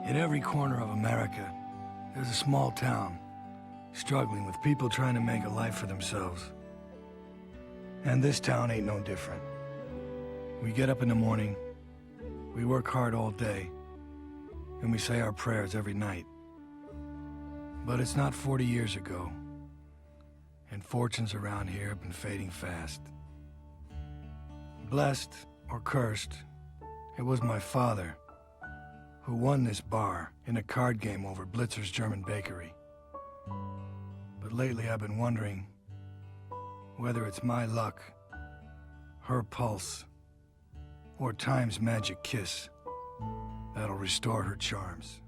In every corner of America, there's a small town struggling with people trying to make a life for themselves. And this town ain't no different. We get up in the morning, we work hard all day, and we say our prayers every night. But it's not 40 years ago, and fortunes around here have been fading fast. Blessed or cursed, it was my father who won this bar in a card game over Blitzer's German Bakery. But lately I've been wondering whether it's my luck, her pulse, or time's magic kiss that'll restore her charms.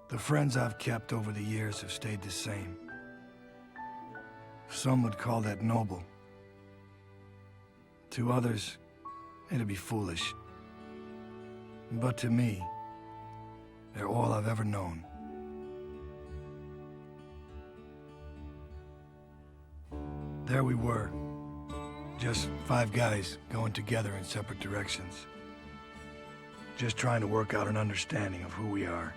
The friends I've kept over the years have stayed the same. Some would call that noble. To others, it'd be foolish. But to me, they're all I've ever known. There we were, just 5 guys going together in separate directions. Just trying to work out an understanding of who we are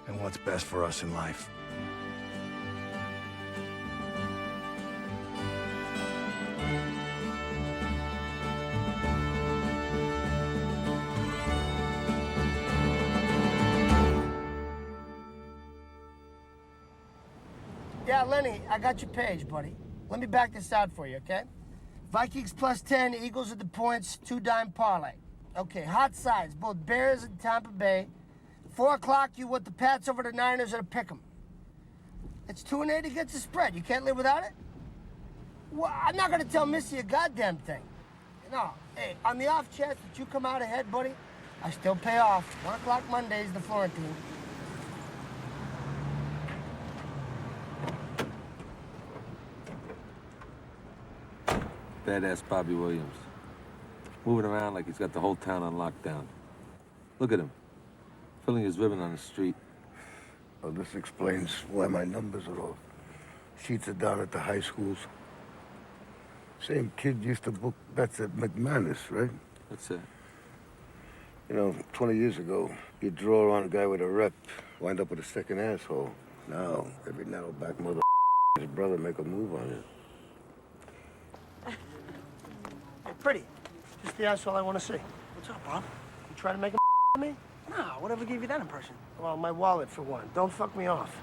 and what's best for us in life. Yeah, Lenny, I got your page, buddy. Let me back this out for you, okay? Vikings plus 10, Eagles at the points, 2-dime parlay. Okay, hot sides, both Bears and Tampa Bay. 4 o'clock, you want the Pats over the Niners or the Pick'em. It's 2-8 against the spread. You can't live without it? Well, I'm not gonna tell Missy a goddamn thing. No, hey, on the off chance that you come out ahead, buddy, I still pay off. 1 o'clock Mondays, the Florentine. Badass Bobby Williams. Moving around like he's got the whole town on lockdown. Look at him, filling his ribbon on the street. Well, this explains why my numbers are off. Sheets are down at the high schools. Same kid used to book bets at McManus, right? That's it. You know, 20 years ago, you'd draw on a guy with a rep, wind up with a second asshole. Now, every narrow-back mother his brother make a move on you. Hey, pretty. Just the asshole I want to see. What's up, Bob? You try to make a me? Nah, whatever gave you that impression? Well, my wallet, for one. Don't fuck me off.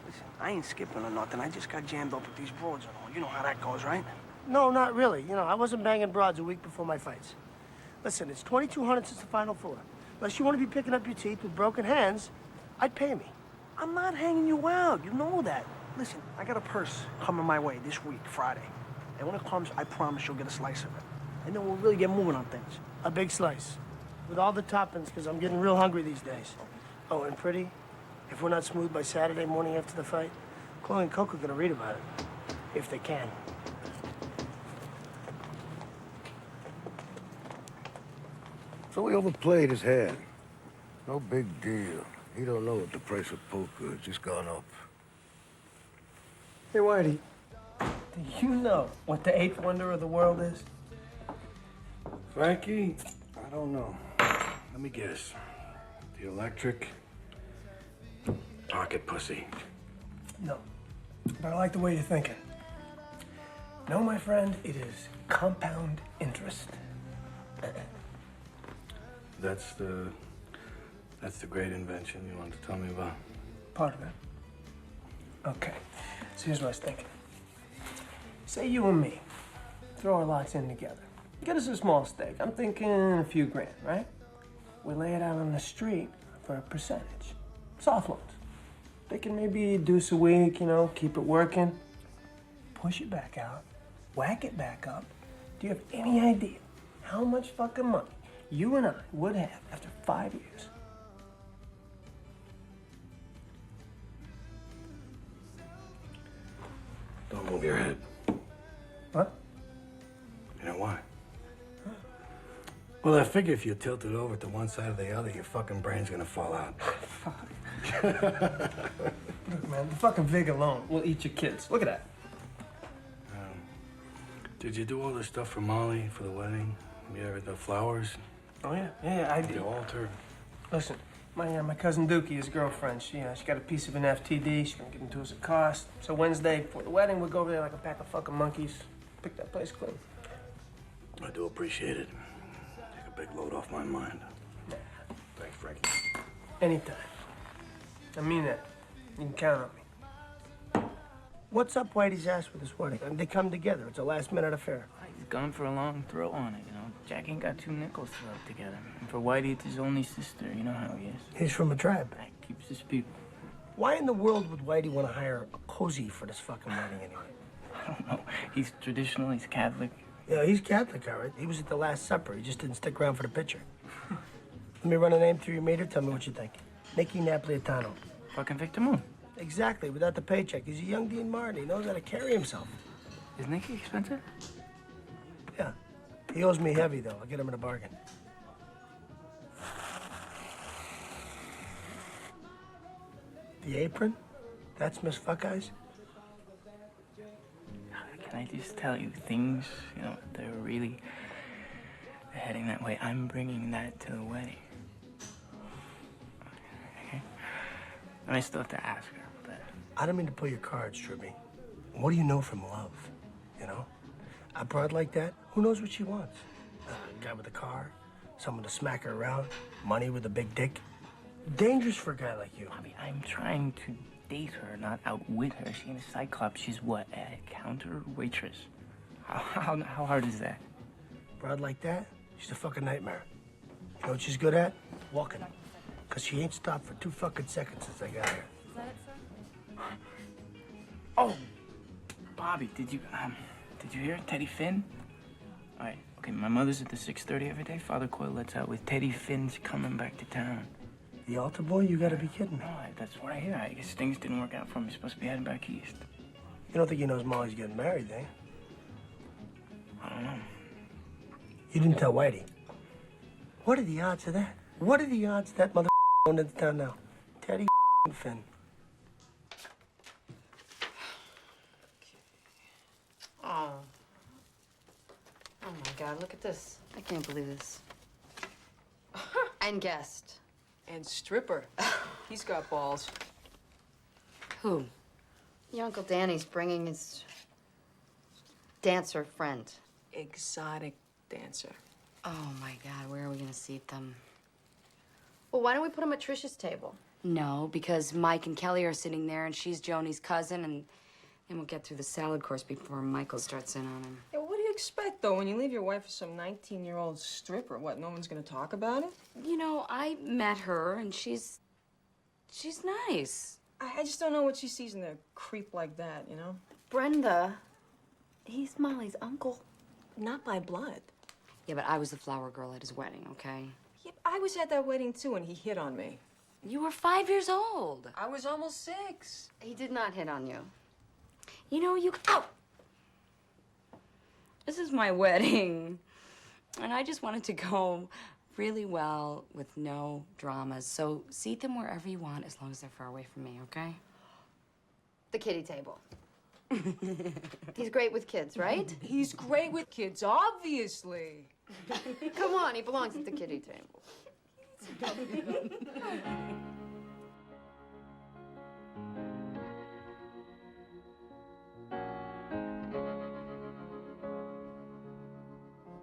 Listen, I ain't skipping or nothing. I just got jammed up with these broads and all. You know how that goes, right? No, not really. You know, I wasn't banging broads a week before my fights. Listen, it's $2,200 since the Final Four. Unless you want to be picking up your teeth with broken hands, I'd pay me. I'm not hanging you out. You know that. Listen, I got a purse coming my way this week, Friday. And when it comes, I promise you'll get a slice of it. And then we'll really get moving on things. A big slice. With all the toppings, because I'm getting real hungry these days. Oh, and pretty, if we're not smooth by Saturday morning after the fight, Chloe and Coke are going to read about it. If they can. So he overplayed his hand. No big deal. He don't know what the price of poker has just gone up. Hey, Whitey, do you know what the 8th wonder of the world is? Frankie, I don't know. Let me guess. The electric pocket pussy. No, but I like the way you're thinking. No, my friend, it is compound interest. That's the great invention you wanted to tell me about. Part of it. Okay, so here's what I was thinking. Say you and me throw our lots in together. Get us a small stake. I'm thinking a few grand, right? We lay it out on the street for a percentage. Soft loans. Thinking maybe a deuce a week, you know, keep it working. Push it back out, whack it back up. Do you have any idea how much fucking money you and I would have after 5 years? Don't move your head. What? You know why? Well, I figure if you tilt it over to one side or the other, your fucking brain's gonna fall out. Fuck. Look, man, the fucking vig alone will eat your kids. Look at that. Did you do all the stuff for Molly for the wedding? Yeah, the flowers, Oh, yeah, I the did. altar. Listen, my cousin Dookie, his girlfriend, she got a piece of an FTD. She's gonna give them to us at cost. So Wednesday, before the wedding, we'll go over there like a pack of fucking monkeys. Pick that place clean. I do appreciate it. Take a big load off my mind. Thanks, Frankie. Anytime. I mean that. You can count on me. What's up Whitey's ass with this wedding? They come together. It's a last-minute affair. He's gone for a long throw on it, you know. Jack ain't got two nickels to rub together. And for Whitey, it's his only sister. You know how he is. He's from a tribe. That keeps his people. Why in the world would Whitey want to hire a cozy for this fucking wedding anyway? I don't know. He's traditional, he's Catholic. Yeah, he's Catholic, all right. He was at the Last Supper. He just didn't stick around for the picture. Let me run a name through your meter. Tell me what you think. Nicky Napolitano. Fucking Victor Moon. Exactly, without the paycheck. He's a young Dean Martin. He knows how to carry himself. Is Nicky expensive? Yeah. He owes me heavy, though. I'll get him in a bargain. The apron? That's Miss Fuck-Eyes? Can I just tell you, things, you know, they're really heading that way. I'm bringing that to the wedding. Okay? And I still have to ask her, but... I don't mean to pull your cards, Truby. What do you know from love, you know? A broad like that, who knows what she wants? A guy with a car, someone to smack her around, money with a big dick. Dangerous for a guy like you. Bobby, I'm trying to date her, not outwit her. She ain't a cyclops. She's what, a counter waitress? How hard is that? Broad like that, she's a fucking nightmare. You know what she's good at? Walking. Because she ain't stopped for 2 fucking seconds since I got here. Is that it, sir? Oh, Bobby, did you hear Teddy Finn? All right, okay, my mother's at the 6:30 every day. Father Coyle lets out with Teddy Finn's coming back to town. The altar boy? You gotta be kidding me. No, that's what I hear. I guess things didn't work out for him. He's supposed to be heading back east. You don't think he knows Molly's getting married, eh? I don't know. You didn't tell Whitey. What are the odds of that? What are the odds that mother going into town now? Teddy Finn. Oh. Oh my God, look at this. I can't believe this. And guest. And stripper. He's got balls. Who? Your Uncle Danny's bringing his dancer friend. Exotic dancer. Oh my God, where are we gonna seat them? Well, why don't we put them at Trish's table? No, because Mike and Kelly are sitting there and she's Joni's cousin and then we'll get through the salad course before Michael starts in on him. Yeah, what do you expect, though, when you leave your wife for some 19-year-old stripper? What, no one's gonna talk about it? You know, I met her and she's nice. I just don't know what she sees in a creep like that, you know? Brenda, he's Molly's uncle. Not by blood. Yeah, but I was the flower girl at his wedding, okay? Yeah, I was at that wedding, too, and he hit on me. You were 5 years old. I was almost 6. He did not hit on you. You know, ow! This is my wedding. And I just want it to go really well with no dramas. So seat them wherever you want as long as they're far away from me, okay? The kiddie table. He's great with kids, right? He's great with kids, obviously. Come on, he belongs at the kiddie table.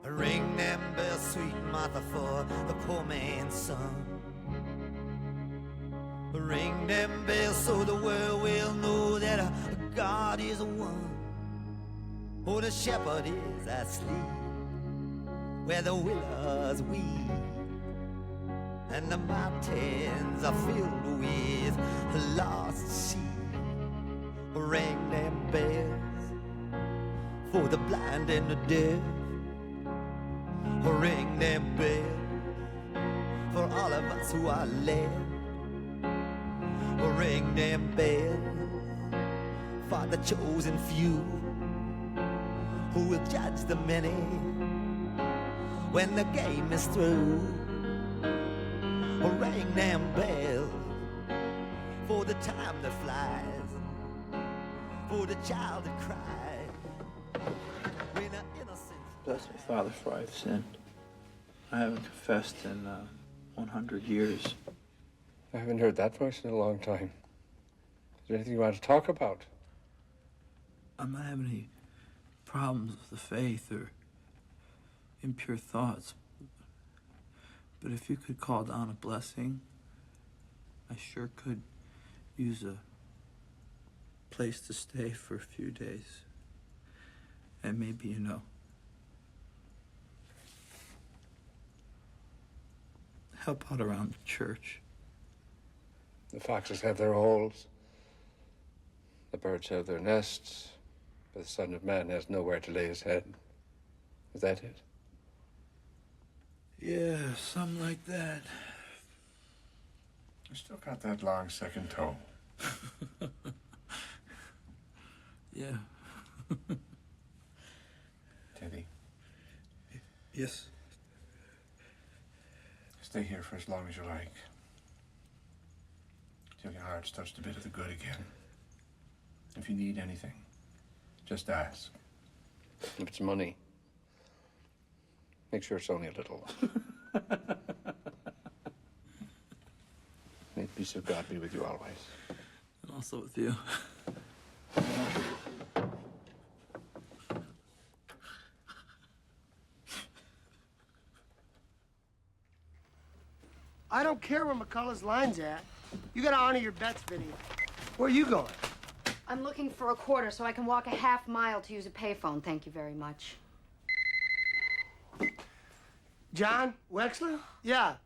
Ring them bells, sweet Martha, for the poor man's son. Ring them bells so the world will know that God is one. Oh, the shepherd is asleep where the willows weep, and the mountains are filled with lost sheep. Ring them bells for the blind and the deaf. Ring them bells for all of us who are left. Ring them bells for the chosen few who will judge the many when the game is through. Ring them bells for the time that flies, for the child that cries when an innocent... Bless me, Father, for I have sinned. I haven't confessed in 100 years. I haven't heard that voice in a long time. Is there anything you want to talk about? I'm not having any problems with the faith or impure thoughts. But if you could call down a blessing, I sure could use a place to stay for a few days. And maybe, you know, help out around the church. The foxes have their holes. The birds have their nests. But the Son of Man has nowhere to lay his head. Is that it? Yeah, something like that. You still got that long second toe. Yeah. Teddy, Yes. stay here for as long as you like. Till your heart's touched a bit of the good again. If you need anything, just ask. If it's money, make sure it's only a little. May the peace of God be with you always. And also with you. I don't care where McCullough's line's at. You gotta honor your bets, Vinny. Where are you going? I'm looking for a quarter so I can walk a half mile to use a payphone. Thank you very much. John Wexler? Yeah.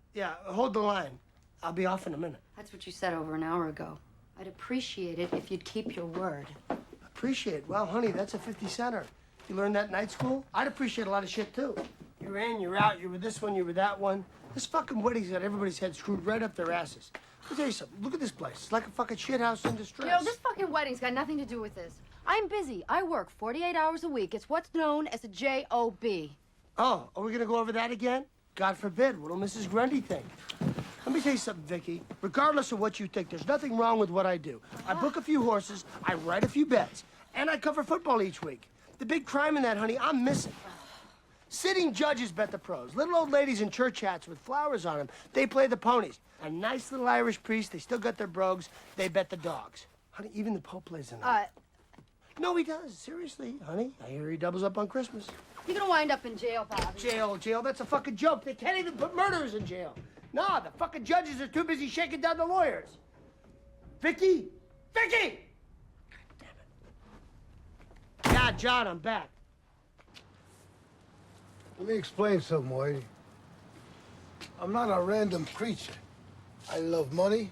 Hold the line. I'll be off in a minute. That's what you said over an hour ago. I'd appreciate it if you'd keep your word. Appreciate it. Well, honey, that's a 50-center. You learned that in night school? I'd appreciate a lot of shit, too. You're in, you're out, you're with this one, you're with that one. This fucking wedding's got everybody's head screwed right up their asses. Let me tell you something. Look at this place. It's like a fucking shithouse in distress. Yo, this fucking wedding's got nothing to do with this. I'm busy. I work 48 hours a week. It's what's known as a J-O-B. Oh, are we gonna go over that again? God forbid. What'll Mrs. Grundy think? Let me tell you something, Vicky. Regardless of what you think, there's nothing wrong with what I do. I book a few horses, I write a few bets, and I cover football each week. The big crime in that, honey, I'm missing. Sitting judges bet the pros. Little old ladies in church hats with flowers on them, they play the ponies. A nice little Irish priest, they still got their brogues, they bet the dogs. Honey, even the Pope plays in that. No, he does. Seriously, honey. I hear he doubles up on Christmas. You're gonna wind up in jail, Bobby. Jail, that's a fucking joke. They can't even put murderers in jail. Nah, the fucking judges are too busy shaking down the lawyers. Vicky! Vicky! God damn it. Yeah, John, I'm back. Let me explain something, Whitey. I'm not a random creature. I love money.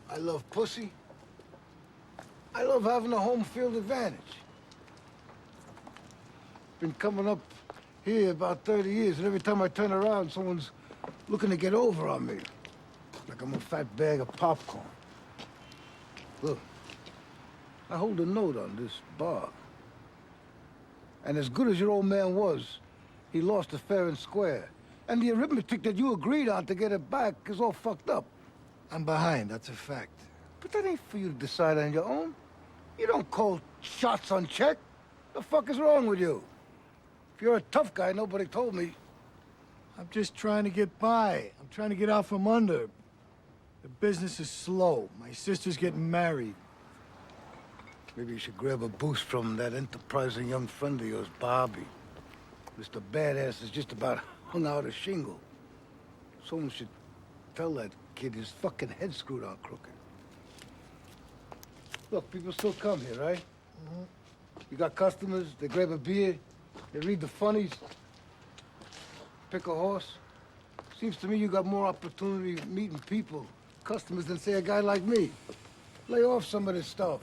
I love pussy. I love having a home field advantage. Been coming up here about 30 years, and every time I turn around, someone's looking to get over on me. Like I'm a fat bag of popcorn. Look, I hold a note on this bar. And as good as your old man was, he lost it fair and square. And the arithmetic that you agreed on to get it back is all fucked up. I'm behind, that's a fact. But that ain't for you to decide on your own. You don't call shots on check. The fuck is wrong with you? If you're a tough guy, nobody told me. I'm just trying to get by. I'm trying to get out from under. The business is slow. My sister's getting married. Maybe you should grab a boost from that enterprising young friend of yours, Bobby. Mr. Badass is just about hung out a shingle. Someone should tell that kid his fucking head screwed on crooked. Look, people still come here, right? Mm-hmm. You got customers, they grab a beer, they read the funnies, pick a horse. Seems to me you got more opportunity meeting people, customers, than, say, a guy like me. Lay off some of this stuff.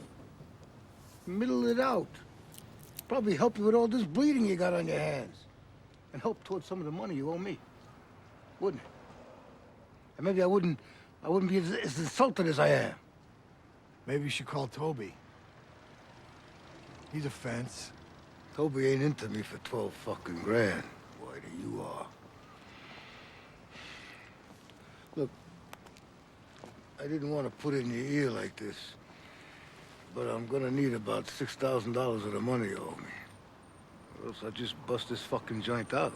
Middle it out. Probably help you with all this bleeding you got on your hands. And help towards some of the money you owe me. Wouldn't it? And maybe I wouldn't be as insulted as I am. Maybe you should call Toby. He's a fence. Toby ain't into me for 12 fucking grand. Whitey, you are. Look, I didn't want to put it in your ear like this, but I'm gonna need about $6,000 of the money you owe me. Or else I'll just bust this fucking joint out.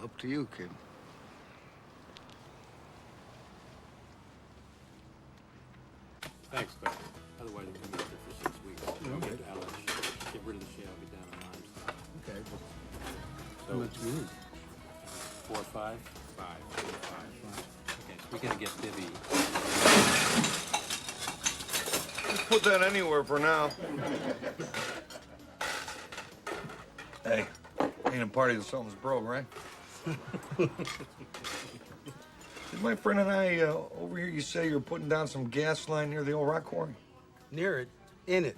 Up to you, kid. Thanks, but otherwise we'll come out there for 6 weeks. Get rid of the shit, I'll be down on limestone. Okay, but So how much do you need? 4 or 5? 5. 4 or 5. Okay, so we gotta get Bibby. Just put that anywhere for now. Hey, ain't a party till something's broke, right? Did my friend and I over here, you say you're putting down some gas line near the old rock quarry? Near it? In it?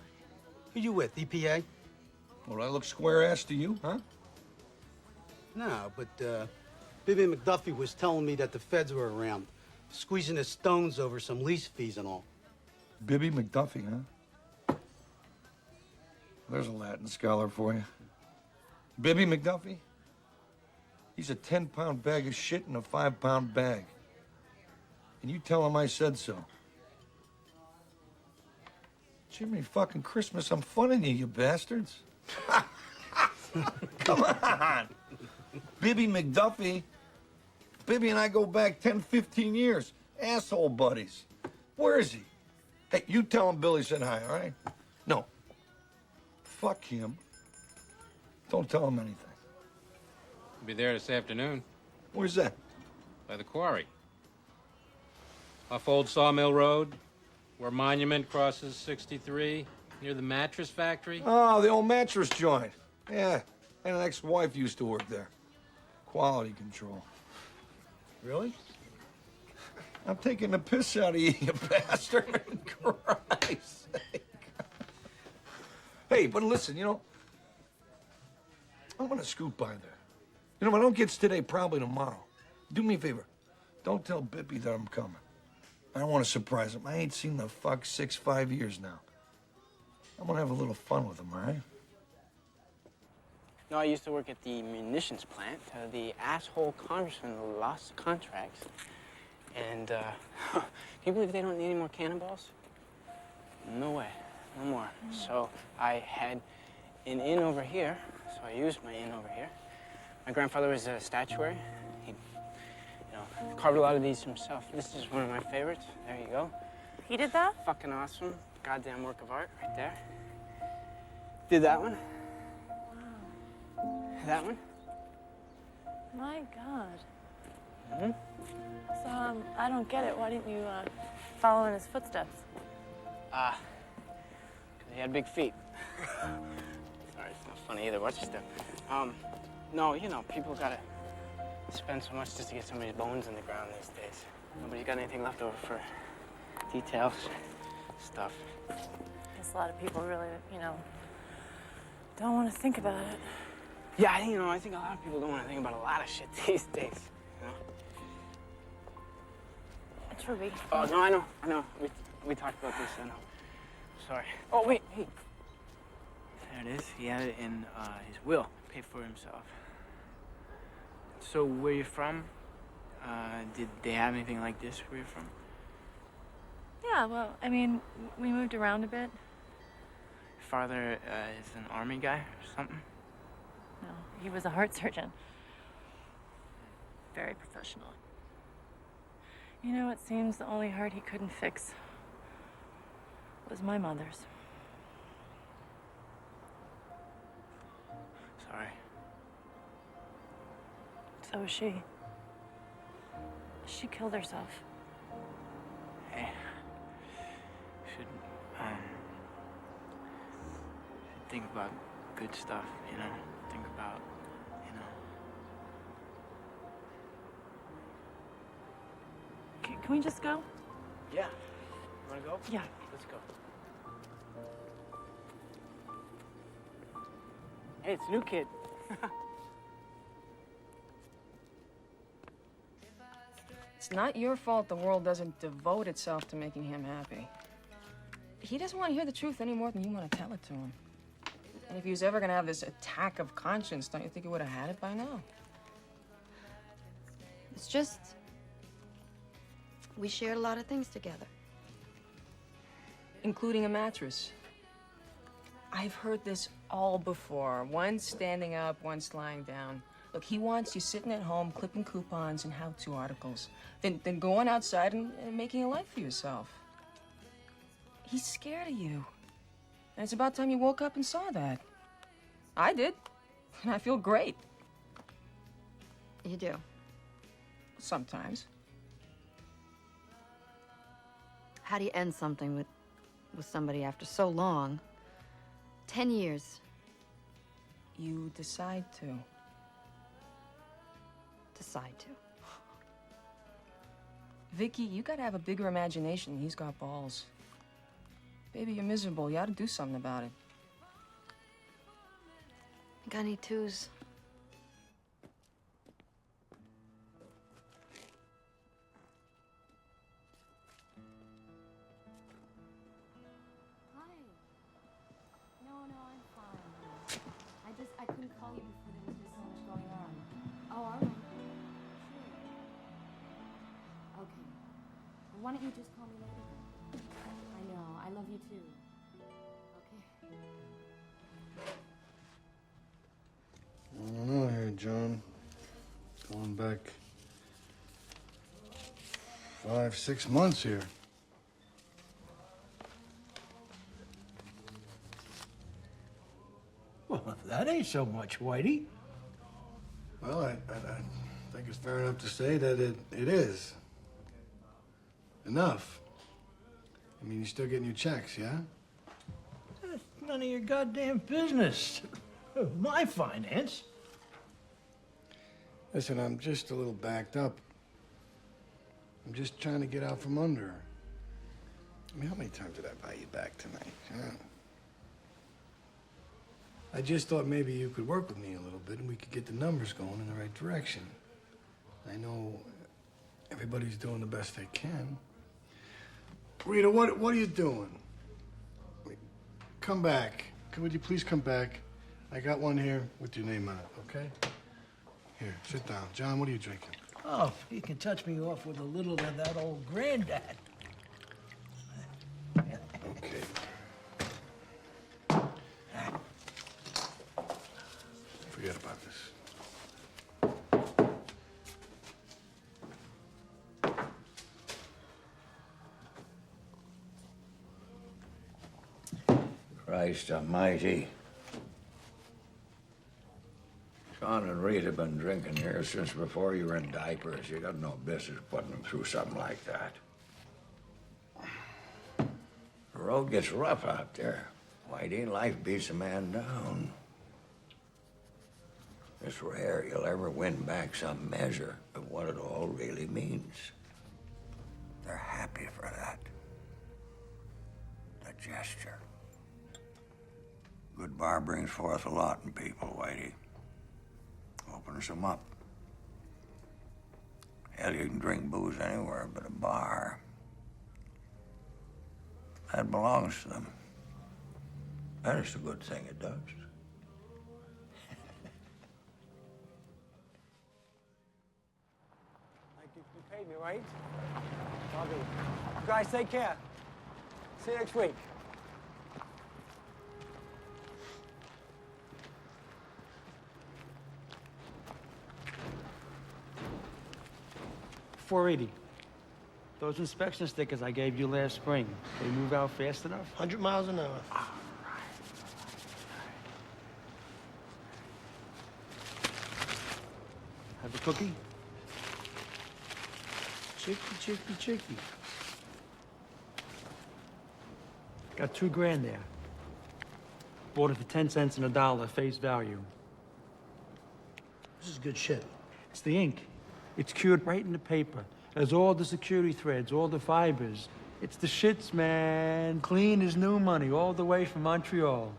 Who you with, EPA? Well, I look square-ass to you, huh? No, but Bibby McDuffie was telling me that the feds were around, squeezing the stones over some lease fees and all. Bibby McDuffie, huh? There's a Latin scholar for you. Bibby McDuffie? He's a 10-pound bag of shit in a 5-pound bag. And you tell him I said so. Jiminy fucking Christmas, I'm funning you, you bastards. Come on. Bibby McDuffie. Bibby and I go back 10, 15 years. Asshole buddies. Where is he? Hey, you tell him Billy said hi, all right? No. Fuck him. Don't tell him anything. I'll be there this afternoon. Where's that? By the quarry. Off Old Sawmill Road, where Monument crosses 63, near the mattress factory. Oh, the old mattress joint. Yeah, and an ex-wife used to work there. Quality control. Really? I'm taking the piss out of you, you bastard. Christ's sake. Hey, but listen, you know, I'm gonna scoot by there. You know, if I don't get today, probably tomorrow. Do me a favor. Don't tell Bippy that I'm coming. I don't want to surprise him. I ain't seen the fuck 5 years now. I'm gonna have a little fun with him, all right? No, I used to work at the munitions plant. The asshole congressman lost contracts. And, can you believe they don't need any more cannonballs? No way, no more. So I had an inn over here, so I used my inn over here. My grandfather was a statuary. He, carved a lot of these himself. This is one of my favorites. There you go. He did that? Fucking awesome. Goddamn work of art right there. Did that one. That one. My God. Mm-hmm. So, I don't get it. Why didn't you follow in his footsteps? Because he had big feet. Sorry, it's not funny either. Watch your step. No, people gotta spend so much just to get somebody's bones in the ground these days. Nobody's got anything left over for details, stuff. I guess a lot of people really, don't want to think about it. Yeah, I think a lot of people don't want to think about a lot of shit these days, It's Ruby. Oh, no, I know. We talked about this, I know. Sorry. Oh, wait, hey. There it is. He had it in his will. Paid for himself. So, where you from? Did they have anything like this where you're from? Yeah, well, we moved around a bit. Your father is an army guy or something? No, he was a heart surgeon. Very professional. It seems the only heart he couldn't fix was my mother's. Sorry. So was she. She killed herself. Hey. Should think about good stuff, Think about, Can we just go? Yeah. You wanna go? Yeah. Let's go. Hey, it's a new kid. It's not your fault the world doesn't devote itself to making him happy. He doesn't want to hear the truth any more than you want to tell it to him. And if he was ever going to have this attack of conscience, don't you think he would have had it by now? It's just... we shared a lot of things together. Including a mattress. I've heard this all before. One standing up, one's lying down. Look, he wants you sitting at home, clipping coupons and how-to articles. Then going outside and making a life for yourself. He's scared of you. And it's about time you woke up and saw that. I did. And I feel great. You do? Sometimes. How do you end something with somebody after so long? 10 years. You decide to. Decide to. Vicky, you gotta have a bigger imagination than he's got balls. Baby, you're miserable. You ought to do something about it. I got any twos? Hi. No, I'm fine. I couldn't call you before there was just so much going on. Oh, all right. Sure. Okay. Well, why don't you just call me later? I know. I love you too. Okay. I don't know here, John. Going back 5, 6 months here. Well, that ain't so much, Whitey. Well, I think it's fair enough to say that it is. Enough. I mean, you're still getting your checks, yeah? That's none of your goddamn business. My finance. Listen, I'm just a little backed up. I'm just trying to get out from under her. I mean, how many times did I buy you back tonight? Huh? I just thought maybe you could work with me a little bit and we could get the numbers going in the right direction. I know everybody's doing the best they can. Rita, what are you doing? Come back. Would you please come back? I got one here with your name on it, okay? Here, sit down. John, what are you drinking? Oh, you can touch me off with a little of that old granddad. Okay. Forget about this. Christ almighty. Sean and Rita have been drinking here since before you were in diapers. You got no business putting them through something like that. The road gets rough out there. Whitey, life beats a man down. It's rare you'll ever win back some measure of what it all really means. They're happy for that. The gesture. Good bar brings forth a lot in people, Whitey. Opens them up. Hell, you can drink booze anywhere but a bar. That belongs to them. And it's a good thing it does. You paid me, right? I'll do. You guys take care. See you next week. $480. Those inspection stickers I gave you last spring, they move out fast enough? 100 miles an hour. Have a cookie? Cheeky. Got $2 grand there. Bought it for 10 cents and $1 face value. This is good shit. It's the ink. It's cured right in the paper. There's all the security threads, all the fibers. It's the shits, man. Clean as new money, all the way from Montreal.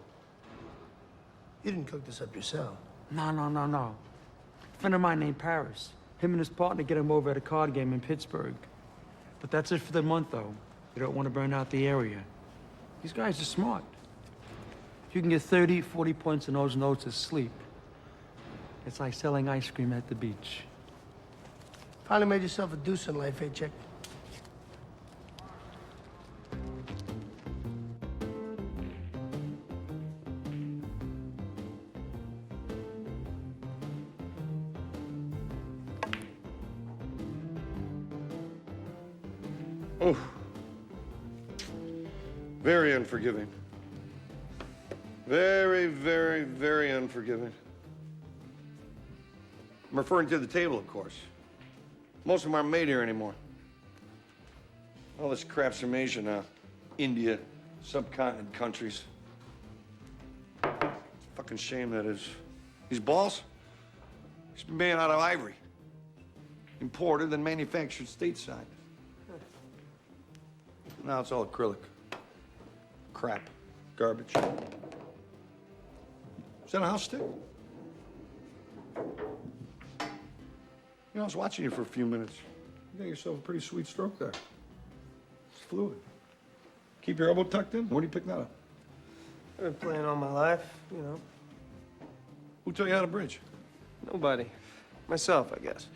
You didn't cook this up yourself. No. A friend of mine named Paris. Him and his partner get him over at a card game in Pittsburgh. But that's it for the month, though. You don't want to burn out the area. These guys are smart. You can get 30, 40 points in those notes as sleep. It's like selling ice cream at the beach. Finally made yourself a deuce in life, eh, chick? Oof. Very unforgiving. Very, very, very unforgiving. I'm referring to the table, of course. Most of them aren't made here anymore. All this crap's from Asia now. India, subcontinent countries. It's a fucking shame, that is. These balls, it's been made out of ivory. Imported and manufactured stateside. Now it's all acrylic. Crap. Garbage. Is that a house stick? You know, I was watching you for a few minutes. You got yourself a pretty sweet stroke there. It's fluid. Keep your elbow tucked in? Where do you pick that up? I've been playing all my life, you know. Who taught you how to bridge? Nobody. Myself, I guess.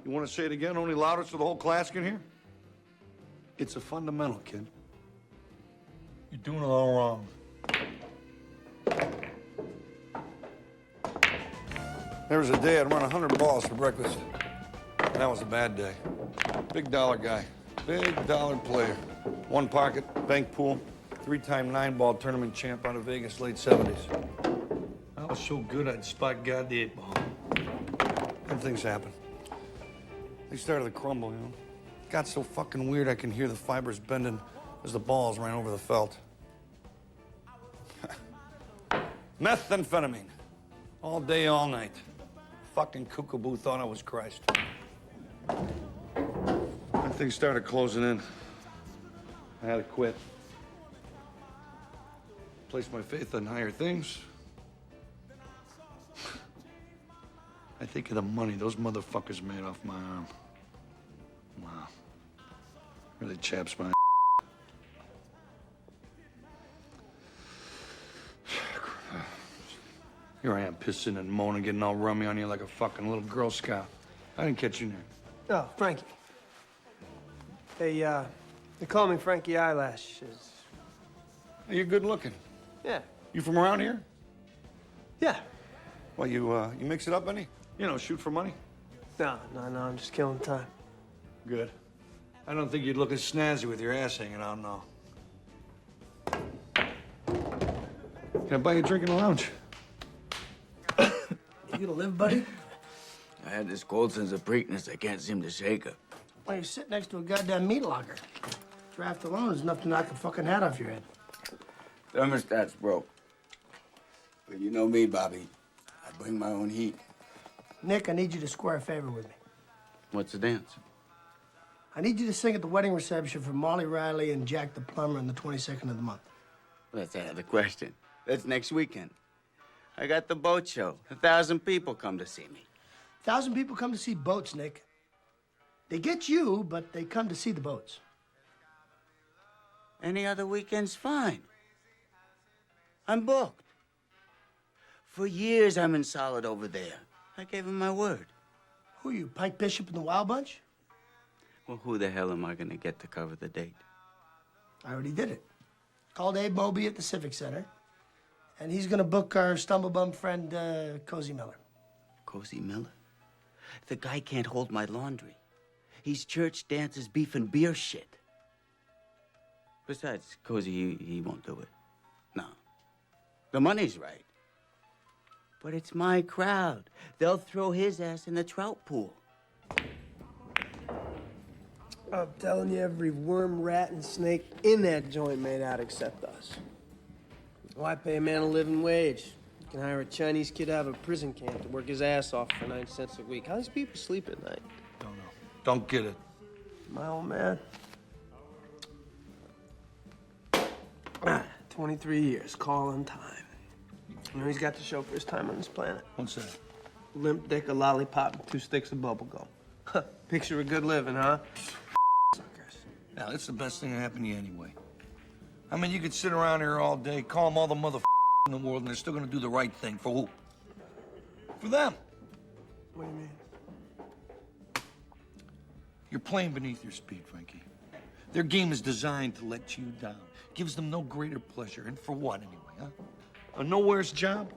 You want to say it again, only louder so the whole class can hear? It's a fundamental, kid. You're doing it all wrong. There was a day I'd run 100 balls for breakfast. That was a bad day. Big dollar guy. Big dollar player. One pocket, bank pool, 3-time 9-ball tournament champ out of Vegas, late 70s. I was so good I'd spot God the 8-ball. Then things happen. They started to crumble, you know. It got so fucking weird I can hear the fibers bending as the balls ran over the felt. Methamphetamine. All day, all night. Fucking Kookaboo thought I was Christ. When things started closing in, I had to quit. Place my faith on higher things. I think of the money those motherfuckers made off my arm. Wow. Really chaps my Here I am pissing and moaning, getting all rummy on you like a fucking little Girl Scout. I didn't catch you there. Oh, Frankie. They call me Frankie Eyelashes. You're good looking. Yeah. You from around here? Yeah. Well, you mix it up any? You know, shoot for money? No, I'm just killing time. Good. I don't think you'd look as snazzy with your ass hanging out now. Can I buy you a drink in the lounge? You gonna live, buddy? I had this cold sense of Preakness I can't seem to shake her. Well, you sit next to a goddamn meat locker. Draft alone is enough to knock a fucking hat off your head. Thermostat's broke. But you know me, Bobby. I bring my own heat. Nick, I need you to square a favor with me. What's the dance? I need you to sing at the wedding reception for Molly Riley and Jack the Plumber on the 22nd of the month. That's out of the question. That's next weekend. I got the boat show. 1,000 people come to see me. 1,000 people come to see boats, Nick. They get you, but they come to see the boats. Any other weekend's fine. I'm booked. For years, I'm in solid over there. I gave him my word. Who are you, Pike Bishop and the Wild Bunch? Well, who the hell am I gonna get to cover the date? I already did it. Called Abe Moby at the Civic Center. And he's gonna book our stumblebum friend, Cozy Miller. Cozy Miller? The guy can't hold my laundry. He's church dances, beef and beer shit. Besides, Cozy, he won't do it. No. The money's right. But it's my crowd. They'll throw his ass in the trout pool. I'm telling you, every worm, rat, and snake in that joint made out except us. Why pay a man a living wage? You can hire a Chinese kid out of a prison camp to work his ass off for 9 cents a week. How does people sleep at night? Don't know. Don't get it. My old man. 23 years, calling time. You know, he's got the show for his time on this planet. What's that? Limp dick, a lollipop, and 2 sticks of bubble gum. Picture of good living, huh? Now, it's the best thing that happened to you anyway. I mean, you could sit around here all day, call them all the mother in the world, and they're still gonna do the right thing. For who? For them. What do you mean? You're playing beneath your speed, Frankie. Their game is designed to let you down. Gives them no greater pleasure. And for what, anyway, huh? A nowhere's job?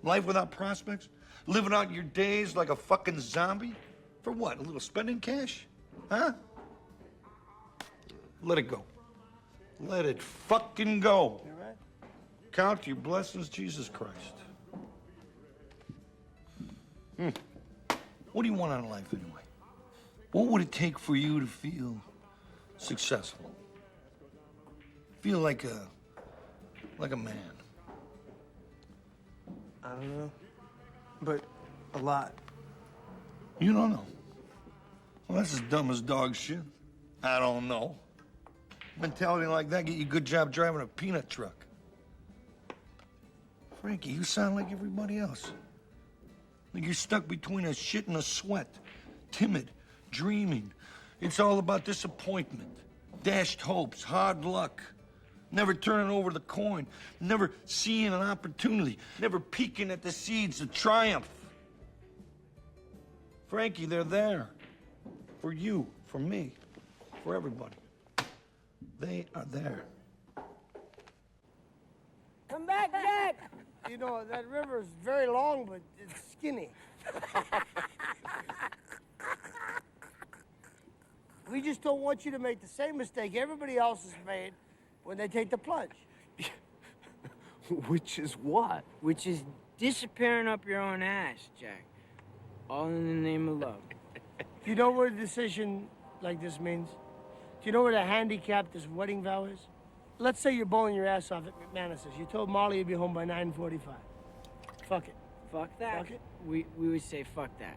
Life without prospects? Living out your days like a fucking zombie? For what, a little spending cash? Huh? Let it go. Let it fucking go. You're right. Count your blessings, Jesus Christ. What do you want out of life anyway? What would it take for you to feel successful? Feel like a man? I don't know. But a lot. You don't know? Well, that's as dumb as dog shit. I don't know. Mentality like that get you a good job driving a peanut truck. Frankie, you sound like everybody else. Like you're stuck between a shit and a sweat. Timid, dreaming. It's all about disappointment. Dashed hopes, hard luck. Never turning over the coin. Never seeing an opportunity. Never peeking at the seeds of triumph. Frankie, they're there. For you, for me, for everybody. They are there. Come back, Jack! You know, that river is very long, but it's skinny. We just don't want you to make the same mistake everybody else has made when they take the plunge. Which is what? Which is disappearing up your own ass, Jack. All in the name of love. Do you know what a decision like this means? Do you know what a handicap this wedding vow is? Let's say you're bowling your ass off at McManus's. You told Molly you'd be home by 9:45. Fuck it. Fuck that? Fuck it. We would say fuck that.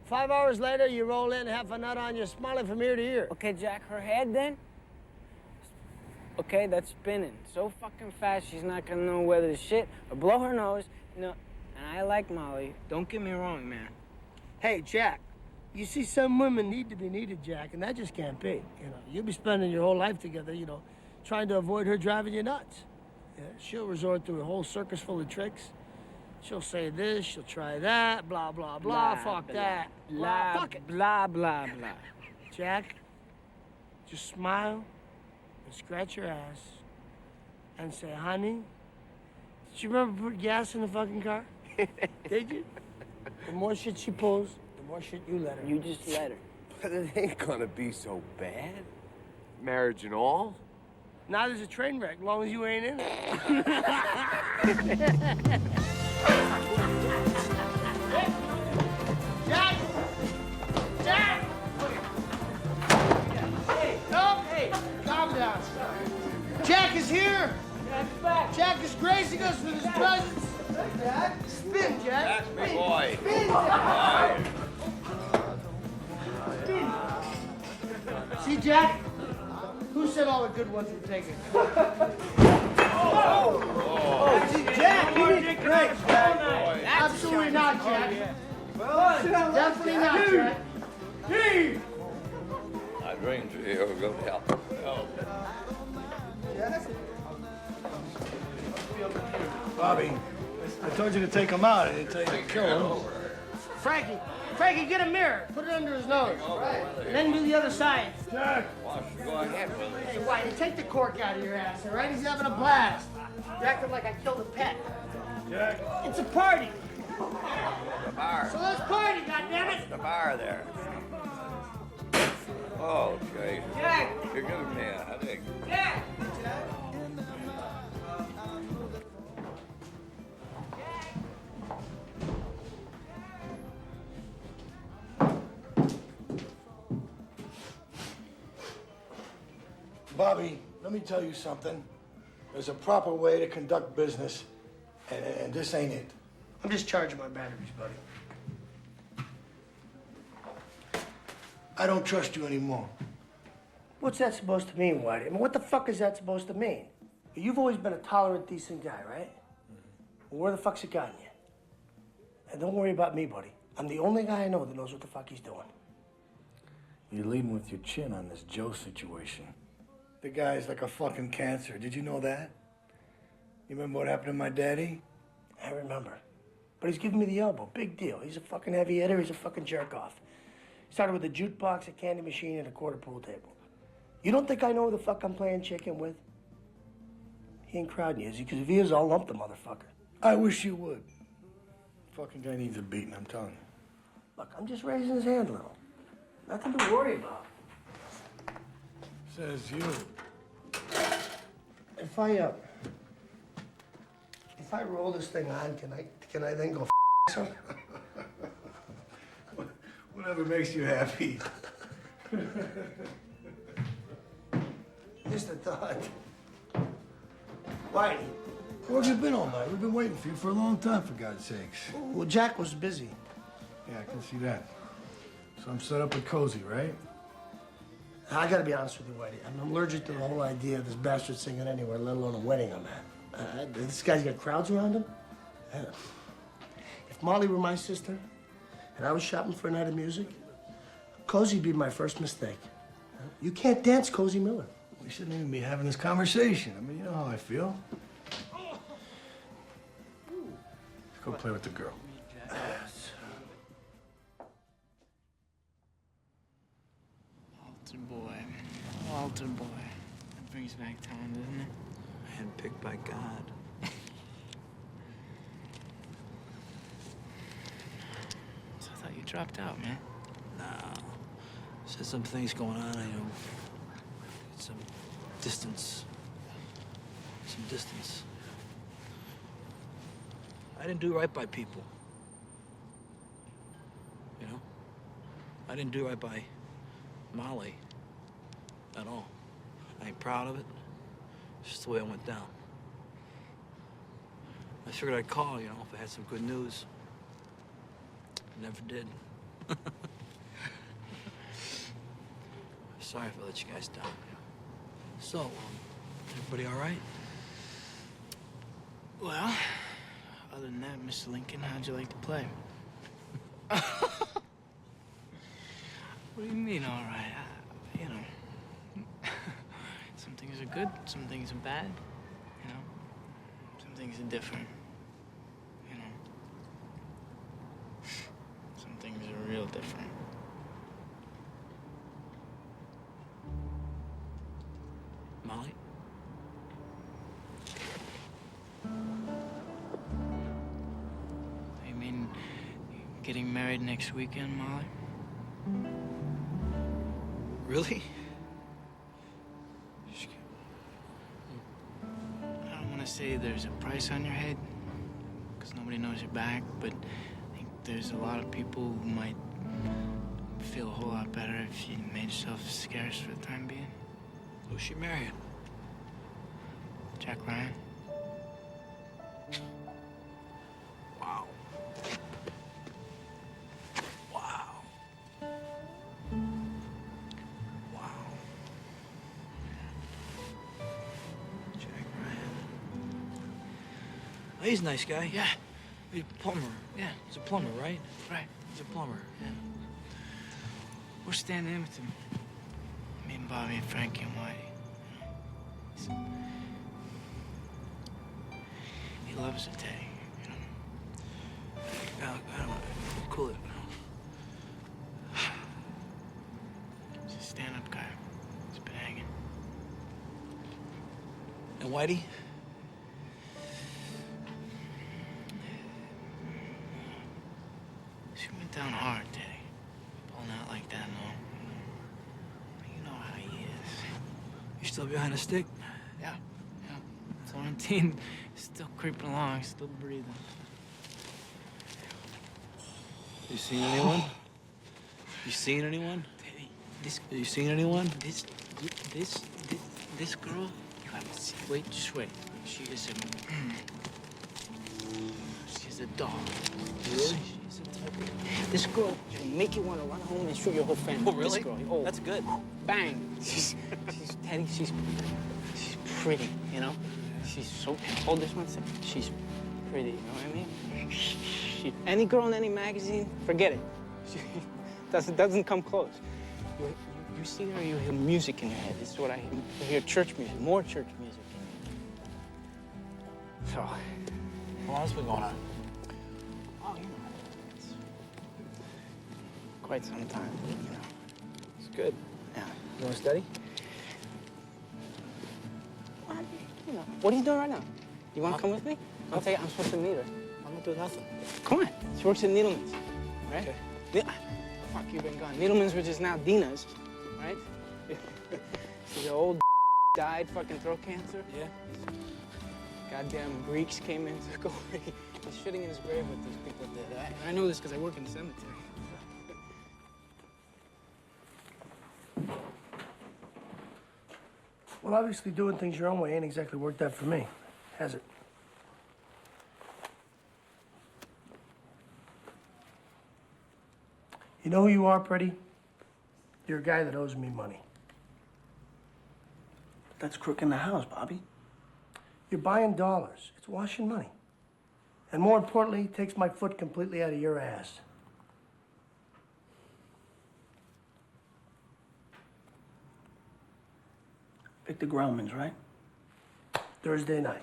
5 hours later, you roll in, half a nut on you, smiling from ear to ear. Okay, Jack, her head then? Okay, that's spinning so fucking fast she's not gonna know whether to shit or blow her nose. No, and I like Molly. Don't get me wrong, man. Hey, Jack, you see, some women need to be needed, Jack, and that just can't be. You know, you'll be spending your whole life together, you know, trying to avoid her driving you nuts. Yeah, she'll resort to a whole circus full of tricks. She'll say this, she'll try that, blah, blah, blah, fuck that. Blah, Fuck it. blah, blah, blah. Jack, just smile and scratch your ass and say, honey, did you remember putting gas in the fucking car? Did you? The more shit she pulls, the more shit you let her. You just let her. But it ain't gonna be so bad. Marriage and all. Now there's a train wreck, as long as you ain't in it. Jack! Jack! Hey, no! Hey, calm down. Jack is here! Jack's back. Jack is gracing us with his presence. Jack, spin, Jack. That's me, boy. Spin, Jack. Spin. See, Jack? Who said all the good ones were taken? Jack, you did great, Jack. Absolutely not, Jack. Definitely not, Jack. Hey! My dreams of you will go to hell. Bobby, I told you to take him out. I didn't tell you to kill him. Frankie, get a mirror. Put it under his nose. Right. And then do the other side. Jack. Go ahead with it. Hey, Whitey, take the cork out of your ass, all right? He's having a blast. You're acting like I killed a pet. Jack. It's a party. The bar. So let's party, goddammit. The bar there. Oh, Jesus. Jack. You're giving me a headache. Jack. Bobby, let me tell you something. There's a proper way to conduct business, and this ain't it. I'm just charging my batteries, buddy. I don't trust you anymore. What's that supposed to mean, Whitey? I mean, what the fuck is that supposed to mean? You've always been a tolerant, decent guy, right? Well, where the fuck's it gotten you? And don't worry about me, buddy. I'm the only guy I know that knows what the fuck he's doing. You're leading with your chin on this Joe situation. The guy's like a fucking cancer. Did you know that? You remember what happened to my daddy? I remember. But he's giving me the elbow. Big deal. He's a fucking heavy hitter. He's a fucking jerk-off. Started with a jukebox, a candy machine, and a quarter pool table. You don't think I know who the fuck I'm playing chicken with? He ain't crowding you, is he? Because if he is, I'll lump the motherfucker. I wish you would. Fucking guy needs a beating, I'm telling you. Look, I'm just raising his hand a little. Nothing to worry about. Says you. If I roll this thing on, can I then go f some? Whatever makes you happy. Just a thought. Whitey. Where have you been all night? We've been waiting for you for a long time, for God's sakes. Well, Jack was busy. Yeah, I can see that. So I'm set up with Cozy, right? I gotta be honest with you, Whitey. I'm allergic to the whole idea of this bastard singing anywhere, let alone a wedding I'm at. This guy's got crowds around him. If Molly were my sister, and I was shopping for a night of music, Cozy'd be my first mistake. You can't dance Cozy Miller. We shouldn't even be having this conversation. I mean, you know how I feel. Let's go play with the girl. Altar boy. Altar boy. That brings back time, doesn't it? Handpicked by God. So I thought you dropped out, man. No. Said some things going on, some distance. Some distance. I didn't do right by people. You know? I didn't do right by Molly at all. I ain't proud of it. It's just the way it went down. I figured I'd call, you know, if I had some good news. Never did. Sorry if I let you guys down. So, everybody all right? Well, other than that, Mr. Lincoln, how'd you like to play? What do you mean, all right? You know, some things are good, some things are bad, you know? Some things are different, you know? Some things are real different. Molly? You mean getting married next weekend, Molly? Really? I don't want to say there's a price on your head, because nobody knows your back, but I think there's a lot of people who might feel a whole lot better if you made yourself scarce for the time being. Who's she marrying? Jack Ryan. Wow. Wow. Wow. Jack Ryan. Oh, he's a nice guy. Yeah. He's a plumber. Yeah. He's a plumber, right? Right. He's a plumber. Yeah. We're standing in with him. Me and Bobby and Frankie and Whitey. He loves it, Teddy, you know. I don't know. Cool it. He's a stand-up guy. He's been hanging. And Whitey? She went down hard, Teddy. Pulling out like that, no. You know how he is. You still behind a stick? Yeah. Florentine is still creeping along, still breathing. You seen anyone? You seen anyone? Teddy, You seen anyone? This girl, you haven't seen. Wait, just wait. She is she's a doll. Really? She's a type of... This girl will make you want to run home and shoot your whole family. Oh, really? This girl. Oh, that's good. Bang. Teddy, she's pretty, you know? She's so... Hold this one second. She's pretty, you know what I mean? Any girl in any magazine, forget it. She doesn't come close. You see her, you hear music in your head. This is what I hear. You hear church music, more church music in your head. So, How long's been going on? oh, you know, it's quite some time, you know. It's good. Yeah. You want to study? Well, you know, what are you doing right now? You want to come with me? I'm supposed to meet her. I'm not doing nothing. Come on. She works at Needleman's, right? Okay. Fuck, you've been gone. Needleman's, which is now Dina's, right? She's an old died fucking throat cancer? Yeah. Goddamn Greeks came in, took over. He's shitting in his grave with these people did. I know this because I work in the cemetery. Well, obviously doing things your own way ain't exactly worked out for me, has it? You know who you are, Pretty? You're a guy that owes me money. That's crook in the house, Bobby. You're buying dollars. It's washing money. And more importantly, it takes my foot completely out of your ass. Pick the Gromans, right? Thursday night.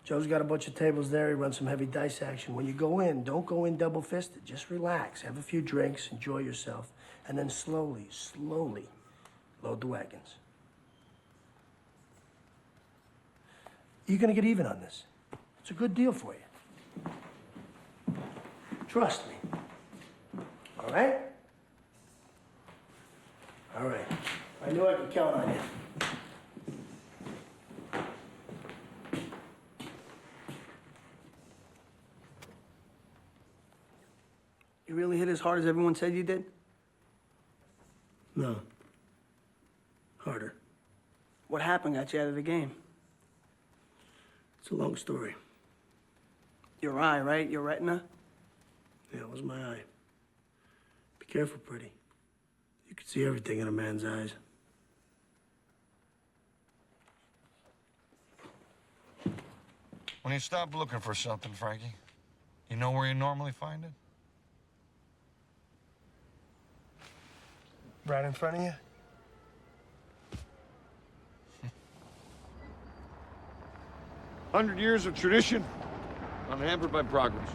Joe's got a bunch of tables there. He runs some heavy dice action. When you go in, don't go in double-fisted. Just relax, have a few drinks, enjoy yourself, and then slowly load the wagons. You're gonna get even on this. It's a good deal for you. Trust me. All right? All right. I knew I could count on you. You really hit as hard as everyone said you did? No. Harder. What happened got you out of the game? It's a long story. Your eye, right? Your retina? Yeah, it was my eye. Be careful, Pretty. You can see everything in a man's eyes. When you stop looking for something, Frankie, you know where you normally find it? Right in front of you? 100 years of tradition, unhampered by progress.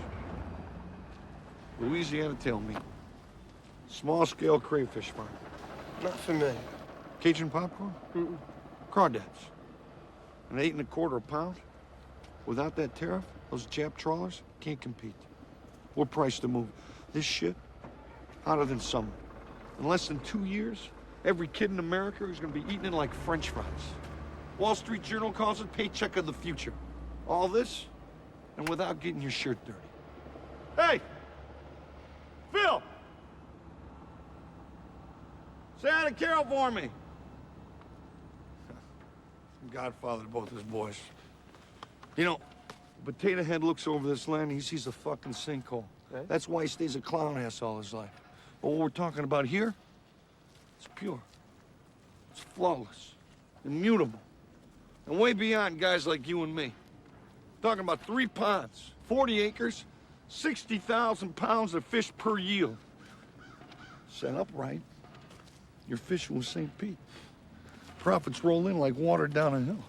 Louisiana tail meat. Small-scale crayfish farm. Not familiar. Cajun popcorn? Crawdads. An 8 1/4 a pound. Without that tariff, those Jap trawlers can't compete. We're priced to move. This shit, hotter than summer. In less than 2 years, every kid in America is gonna be eating it like French fries. Wall Street Journal calls it paycheck of the future. All this, and without getting your shirt dirty. Hey! Phil! Say hi to Carol for me. I'm godfather to both his boys. You know, a potato head looks over this land and he sees a fucking sinkhole. Okay. That's why he stays a clown ass all his life. But what we're talking about here, it's pure. It's flawless, immutable, and way beyond guys like you and me. Talking about 3 ponds, 40 acres, 60,000 pounds of fish per yield. Set up right, you're fishing with St. Pete. Profits roll in like water down a hill.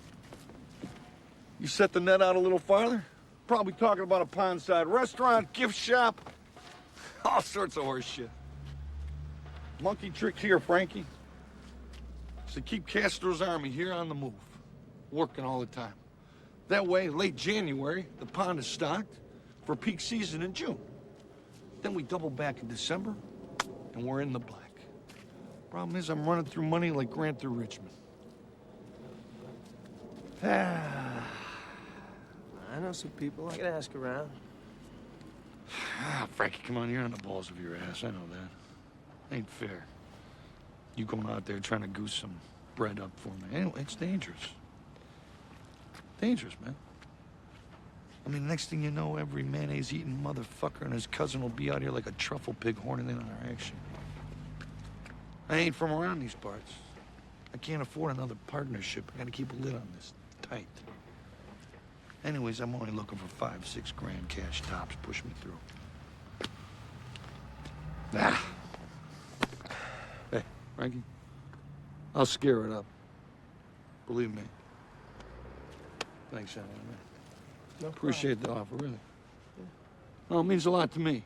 You set the net out a little farther, probably talking about a pondside restaurant, gift shop, all sorts of horse shit. Monkey trick here, Frankie, is to keep Castro's army here on the move, working all the time. That way, late January, the pond is stocked for peak season in June. Then we double back in December, and we're in the black. Problem is, I'm running through money like Grant through Richmond. I know some people. I can ask around. Frankie, come on, you're on the balls of your ass. I know that. Ain't fair. You going out there trying to goose some bread up for me. Anyway, it's dangerous. Dangerous, man. I mean, next thing you know, every mayonnaise-eating motherfucker and his cousin will be out here like a truffle pig horning in on our action. I ain't from around these parts. I can't afford another partnership. I gotta keep a lid on this tight. Anyways, I'm only looking for 5, 6 grand cash tops. Push me through. Hey, Frankie, I'll scare it up. Believe me. Thanks, anyway, man. No Appreciate the offer, really. Oh, it means a lot to me.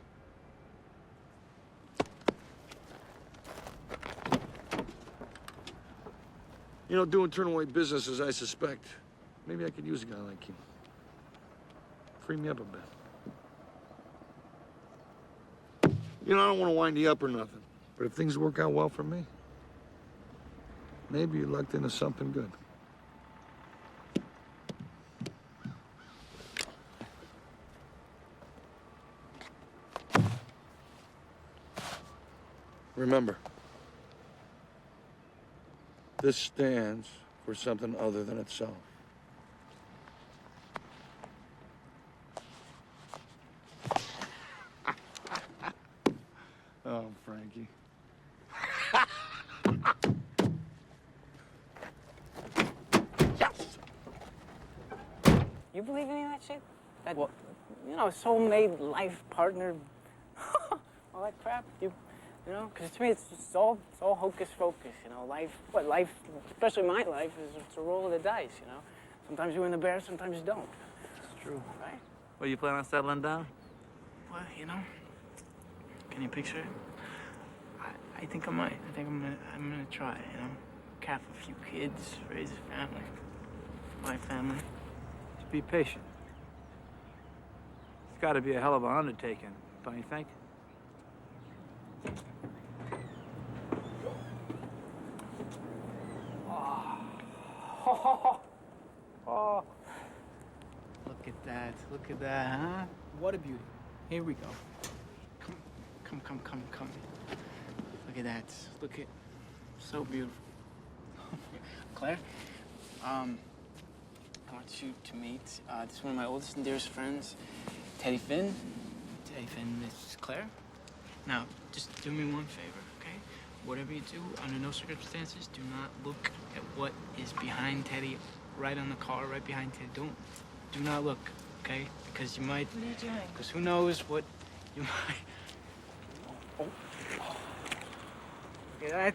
You know, doing turn-away business as I suspect, maybe I could use a guy like you. Free me up a bit. You know, I don't want to wind you up or nothing, but if things work out well for me, maybe you lucked into something good. Remember, this stands for something other than itself. Oh, Frankie. You believe any of that shit? That, you know, soulmate, life partner, all that crap. You know, because to me it's all hocus pocus. You know, life, especially my life, it's a roll of the dice. You know, sometimes you win the bear, sometimes you don't. It's true. Right? Well, you plan on settling down? Well, you know, can you picture it? I think I might. I think I'm gonna try. You know, cap a few kids, raise a family, my family. Just be patient. It's got to be a hell of an undertaking, don't you think? Oh. Look at that. Look at that, huh? What a beauty. Here we go. Come. Look at that. Look at... So beautiful. Claire, I want you to meet, this is one of my oldest and dearest friends, Teddy Finn. Teddy Finn, Miss Claire. Now, just do me one favor, okay? Whatever you do, under no circumstances, do not look at what is behind Teddy, right on the car, right behind Teddy. Do not look, okay? Because you might... What are you doing? Because who knows what you might... Oh. Look at that.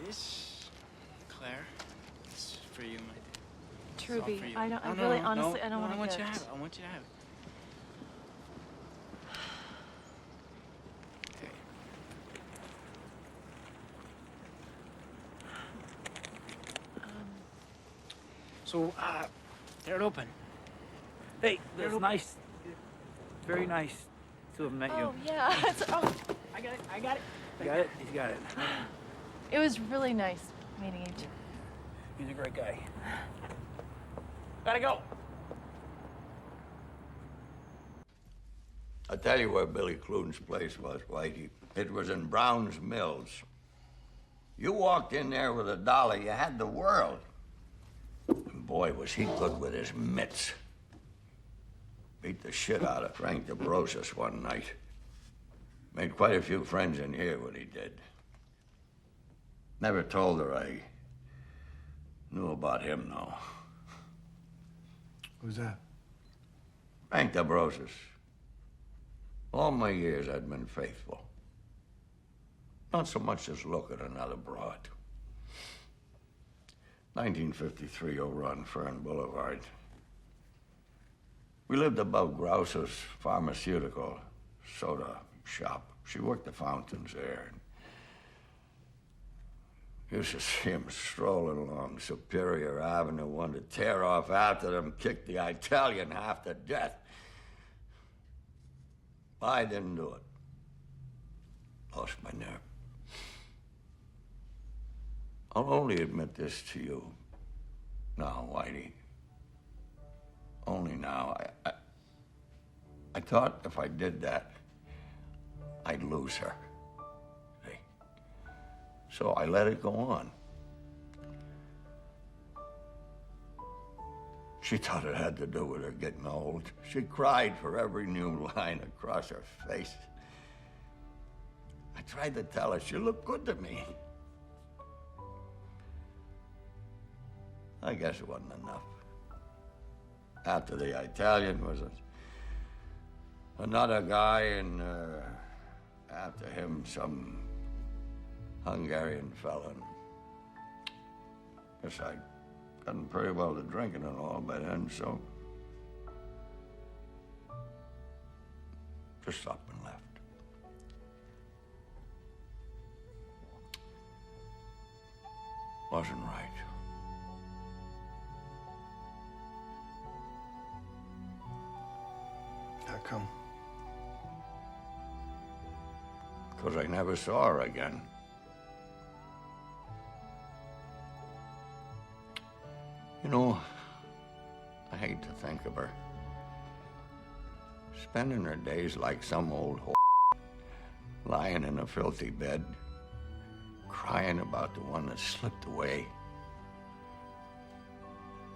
This, Claire, it's for you, my dear. It's all Truby, for you. I don't. I No, really, no, honestly, no, I don't no, want I want to you to gift. have it. I want you to have it. Okay. So, tear it open. Hey, that's nice. Very nice to have met you. Oh yeah. I got it. You got it? He's got it. It was really nice meeting you two. He's a great guy. Gotta go. I'll tell you where Billy Clune's place was, Whitey. It was in Brown's Mills. You walked in there with $1, you had the world. And boy, was he good with his mitts. Beat the shit out of Frank DeBrosis one night. Made quite a few friends in here what he did. Never told her I knew about him, though. Who's that? Frank DeBrosis. All my years I'd been faithful. Not so much as look at another broad. 1953 over on Fern Boulevard. We lived above Grouse's pharmaceutical soda shop. She worked the fountains there. Used to see him strolling along Superior Avenue, wanted to tear off after them, kick the Italian half to death. I didn't do it. Lost my nerve. I'll only admit this to you now, Whitey. Only now. I thought if I did that, I'd lose her. See? So I let it go on. She thought it had to do with her getting old. She cried for every new line across her face. I tried to tell her she looked good to me. I guess it wasn't enough. After the Italian was another guy, and after him, some Hungarian fella. Guess I'd gotten pretty well to drinking and all by then, so just up and left. Wasn't right. How come? Because I never saw her again. You know, I hate to think of her. Spending her days like some old whore, lying in a filthy bed, crying about the one that slipped away.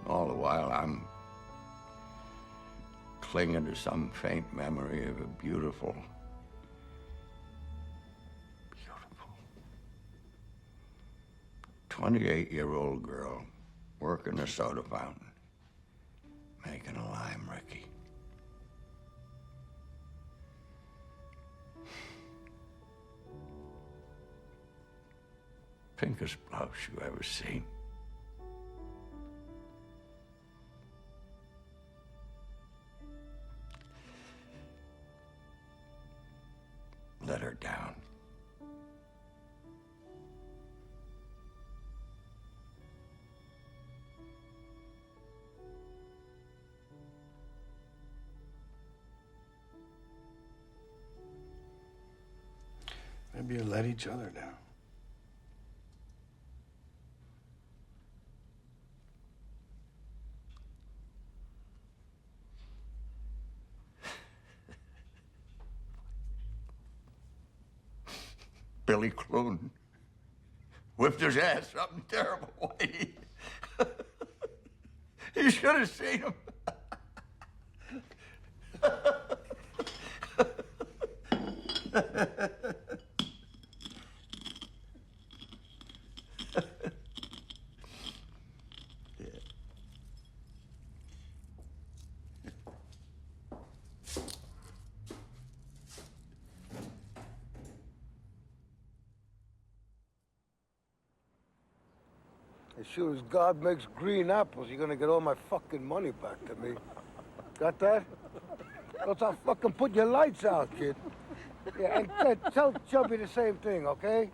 All the while, I'm clinging to some faint memory of a beautiful 28-year-old girl working a soda fountain, making a lime Ricky. Pinkest blouse you ever seen. Let her down. Maybe you let each other down. Billy Clune whipped his ass something terrible, Whitey. You should have seen him. As sure as God makes green apples, you're gonna get all my fucking money back to me. Got that? Else I'll fucking put your lights out, kid. Yeah, and tell Chubby the same thing, okay?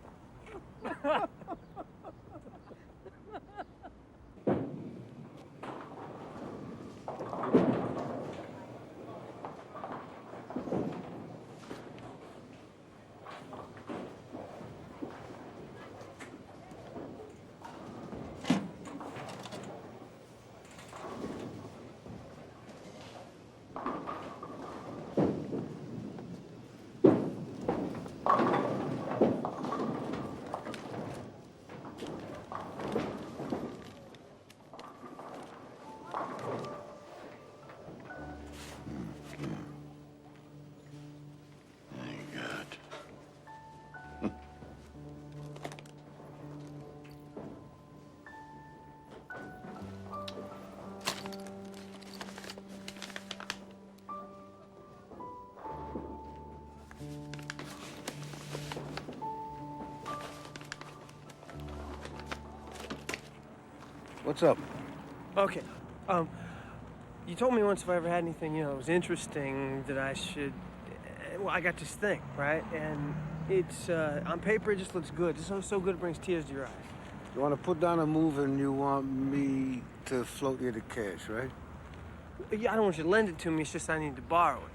What's up? Okay. You told me once if I ever had anything, you know, that was interesting that I should. Well, I got this thing, right? And it's on paper, it just looks good. It's so good it brings tears to your eyes. You want to put down a move and you want me to float you the cash, right? Yeah, I don't want you to lend it to me. It's just I need to borrow it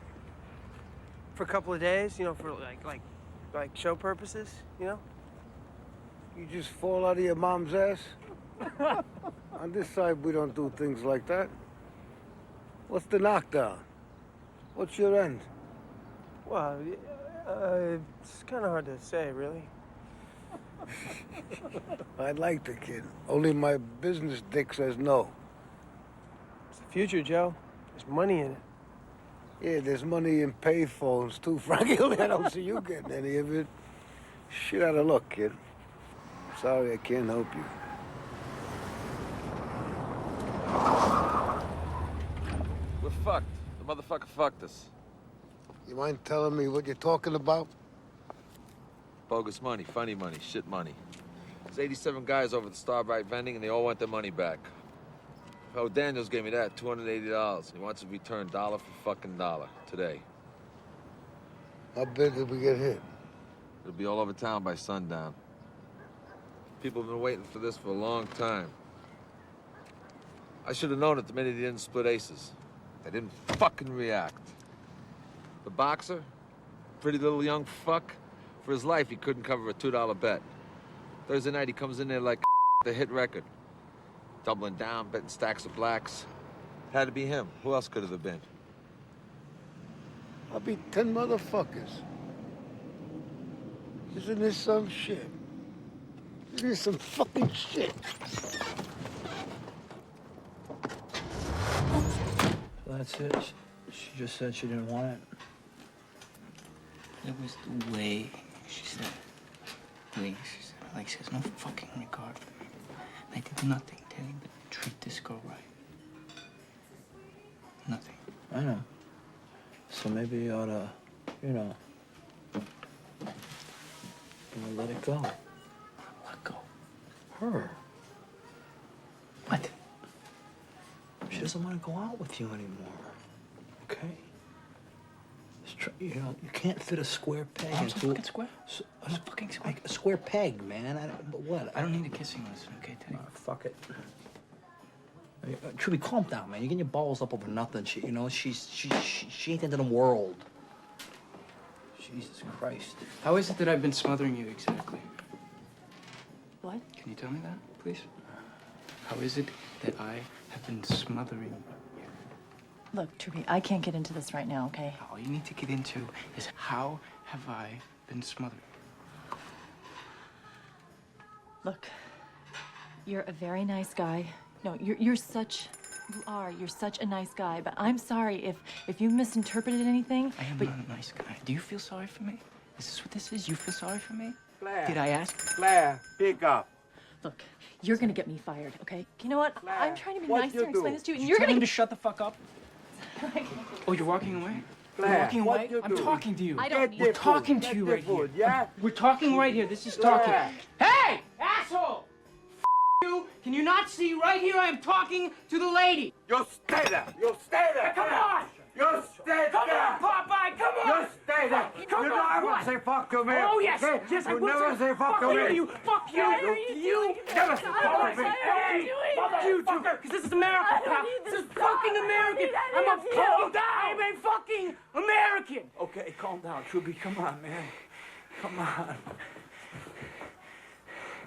for a couple of days. You know, for like show purposes. You know. You just fall out of your mom's ass? On this side, we don't do things like that. What's the knockdown? What's your end? Well, it's kind of hard to say, really. I like the kid. Only my business dick says no. It's the future, Joe. There's money in it. Yeah, there's money in payphones, too. Frankly, I don't see you getting any of it. Shit out of luck, kid. Sorry, I can't help you. We're fucked. The motherfucker fucked us. You mind telling me what you're talking about? Bogus money, funny money, shit money. There's 87 guys over at the Starbright vending, and they all want their money back. Oh, Daniels gave me that, $280. He wants it returned dollar for fucking dollar, today. How big did we get hit? It'll be all over town by sundown. People have been waiting for this for a long time. I should have known it the minute he didn't split aces. They didn't fucking react. The boxer, pretty little young fuck, for his life he couldn't cover a $2 bet. Thursday night he comes in there like the hit record. Doubling down, betting stacks of blacks. Had to be him. Who else could it have been? I'll be 10 motherfuckers. Isn't this some shit? It is some fucking shit. So that's it? She just said she didn't want it? It was the way she said it. She said, like, she has no fucking regard for me. I did nothing, Teddy, but treat this girl right. Nothing. I know. So maybe you ought to, let it go. Let go. Her. What? She doesn't want to go out with you anymore. Okay? You can't fit a square peg I'm into so fucking square. I'm a fucking square. a square peg, man. But what? I don't need a kissing lesson, okay, Teddy? Fuck it. Truby, calm down, man. You're getting your balls up over nothing. She ain't into the world. Jesus Christ. How is it that I've been smothering you exactly? What? Can you tell me that, please? How is it that I have been smothering you? Look, Truby, I can't get into this right now, okay? All you need to get into is how have I been smothering? Look, you're a very nice guy. No, you're such a nice guy, but I'm sorry if you misinterpreted anything. I am not a nice guy. Do you feel sorry for me? Is this what this is? You feel sorry for me? Claire. Did I ask? Claire, pick up. Look, you're gonna get me fired, okay? You know what? Claire, I'm trying to be what nice you here and explain do? this to you, and Did you're you tell gonna him to shut the fuck up? Oh, you're walking away? Claire, You're walking what away? you I'm do? talking to you. I don't need We're talking to you right here. Yeah? We're talking right here. This is talking. Hey, asshole! You! Can you not see right here? I am talking to the lady. You stay there. You stay there. Come on! You stay Come there. on, Popeye! Come on! You stay there. Come you on! never What? say fuck to me. Oh yes, okay? yes, I You will never say fuck to me. you! Fuck you! You never say fuck to me. Hey, fuck you too! Because this is America, pal. This is fucking American. I'm a fucking American. Okay, calm down, Truby. Come on, man. Come on.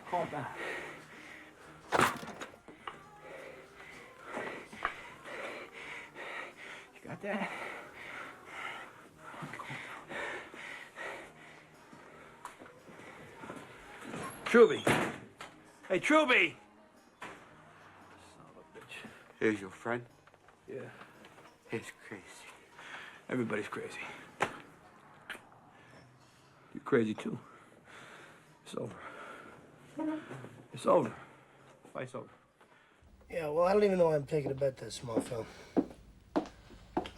Calm down. You got that? Truby. Hey, Truby! Here's your friend. Yeah, He's crazy. everybody's crazy. You're crazy, too. It's over. It's over. Fight's over. Yeah, well, I don't even know why I'm taking a bet this small film.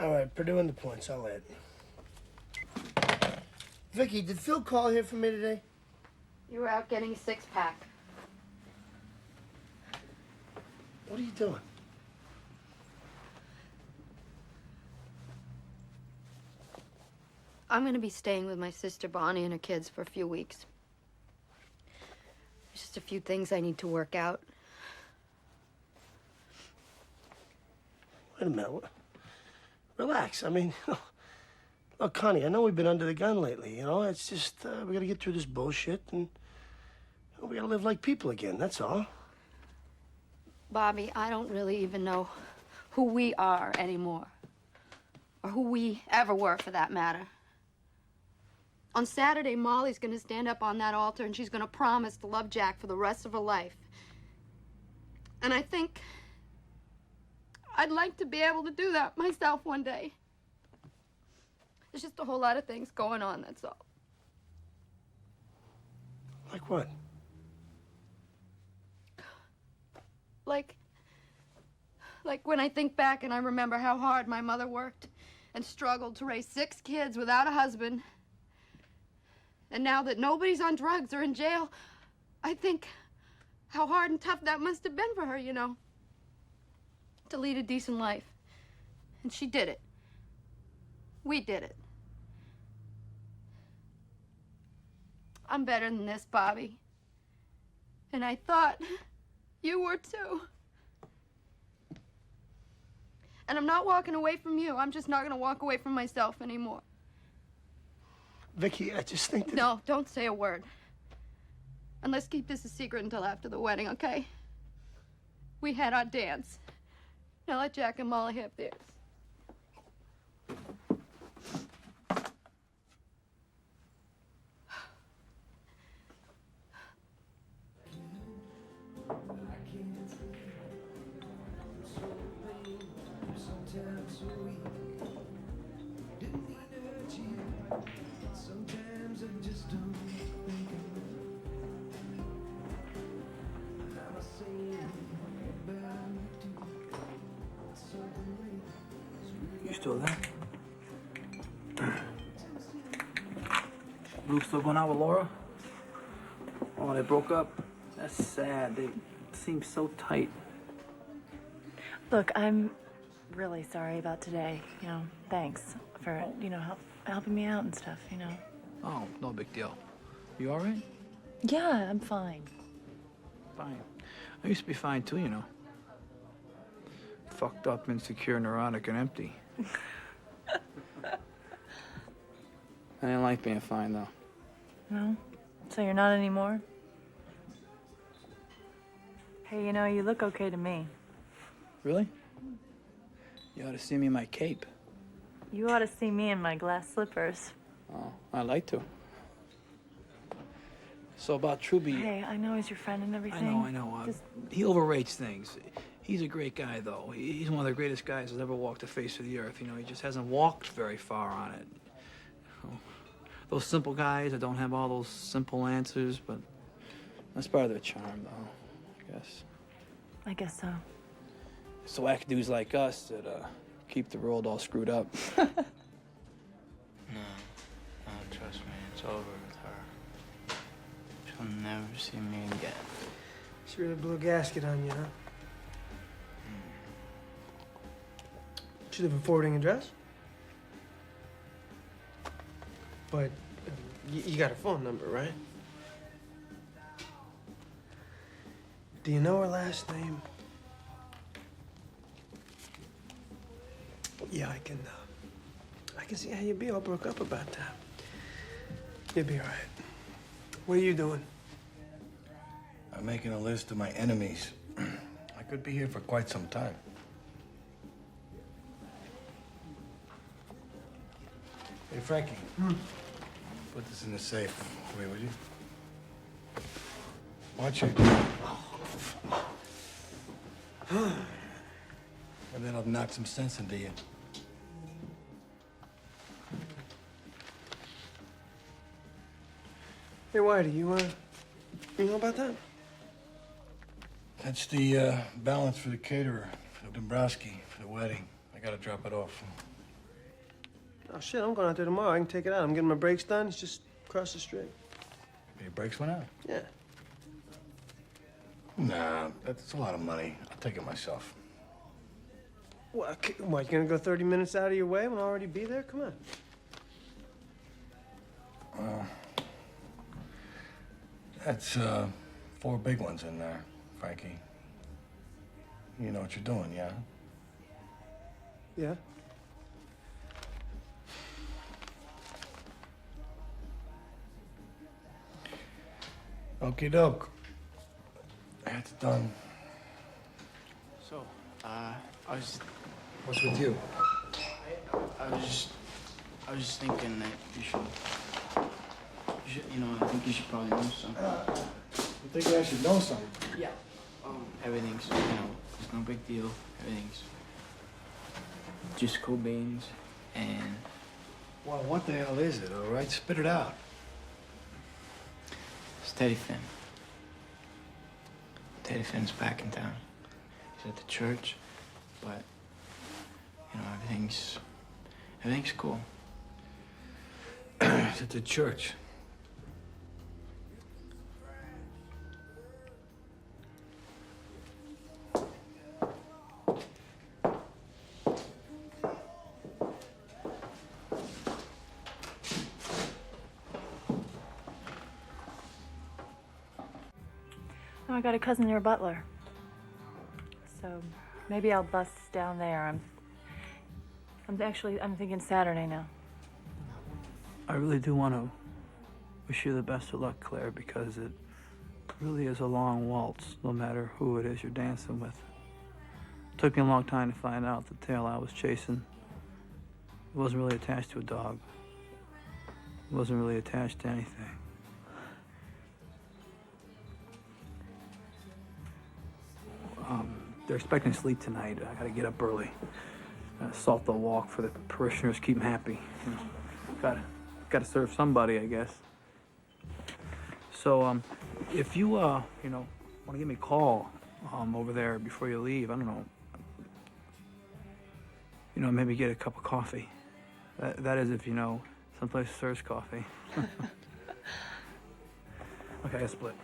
All right, Purdue in the points. I'll add. Vicky, did Phil call here for me today? You were out getting a six-pack. What are you doing? I'm gonna be staying with my sister Bonnie and her kids for a few weeks. There's just a few things I need to work out. Wait a minute. Relax. I mean, look, Connie, I know we've been under the gun lately, It's just, we gotta get through this bullshit and we gotta live like people again, that's all. Bobby, I don't really even know who we are anymore. Or who we ever were, for that matter. On Saturday, Molly's gonna stand up on that altar and she's gonna promise to love Jack for the rest of her life. And I think I'd like to be able to do that myself one day. There's just a whole lot of things going on, that's all. Like what? Like when I think back and I remember how hard my mother worked and struggled to raise 6 kids without a husband. And now that nobody's on drugs or in jail, I think how hard and tough that must have been for her, to lead a decent life. And she did it. We did it. I'm better than this, Bobby. And I thought you were too. And I'm not walking away from you. I'm just not gonna walk away from myself anymore. Vicky, I just think that... No, don't say a word. And let's keep this a secret until after the wedding, okay? We had our dance. Now let Jack and Molly have theirs. You still there? Luke still going out with Laura? Oh, they broke up? That's sad. They seem so tight. Look, I'm really sorry about today. You know, thanks for, you know, helping me out and stuff, you know. Oh, no big deal. You all right? Yeah, I'm fine. Fine. I used to be fine too, you know. Fucked up, insecure, neurotic, and empty. I didn't like being fine, though. No? So you're not anymore? Hey, you know, you look okay to me. Really? You ought to see me in my cape. You ought to see me in my glass slippers. Oh, I'd like to. So about Truby... Hey, I know he's your friend and everything. I know. He overrates things. He's a great guy, though. He's one of the greatest guys that's ever walked the face of the earth. You know, he just hasn't walked very far on it. Those simple guys that don't have all those simple answers, but that's part of their charm, though, I guess. I guess so. It's the whack dudes like us that keep the world all screwed up. No, trust me, it's over with her. She'll never see me again. She really blew a gasket on you, huh? She live in forwarding address? But you got her phone number, right? Do you know her last name? Yeah, I can see how you'd be all broke up about that. You'll be all right. What are you doing? I'm making a list of my enemies. I could be here for quite some time. Hey, Frankie. Put this in the safe. Wait, would you? Watch it. And then I'll knock some sense into you. Hey, Whitey, you know about that? That's the balance for the caterer, for Dombrowski, for the wedding. I gotta drop it off. Oh, shit, I'm going out there tomorrow. I can take it out. I'm getting my brakes done. It's just across the street. Your brakes went out? Yeah. Nah, that's a lot of money. I'll take it myself. What, you gonna go 30 minutes out of your way when I'll already be there? Come on. Well, that's 4 big ones in there, Frankie. You know what you're doing, yeah? Yeah. Okie doke. That's done. So, I was... What's with you? I was just thinking that you should, you know, I think you should probably know something. You think I should know something? Yeah. Everything's, you know, it's no big deal. Everything's just cool beans and... Well, what the hell is it, all right? Spit it out. It's Teddy Finn. Teddy Finn's back in town. He's at the church, but, you know, everything's cool. He's at the church. Oh, I got a cousin near Butler. So maybe I'll bust down there. I'm thinking Saturday now. I really do want to wish you the best of luck, Claire, because it really is a long waltz, no matter who it is you're dancing with. It took me a long time to find out the tail I was chasing. It wasn't really attached to a dog. It wasn't really attached to anything. They're expecting sleep tonight. I gotta get up early. Salt the walk for the parishioners, keep them happy. You know, gotta serve somebody, I guess. So, if you, you know, want to give me a call, over there before you leave, I don't know. You know, maybe get a cup of coffee. That is if you know someplace serves coffee. Okay, I split.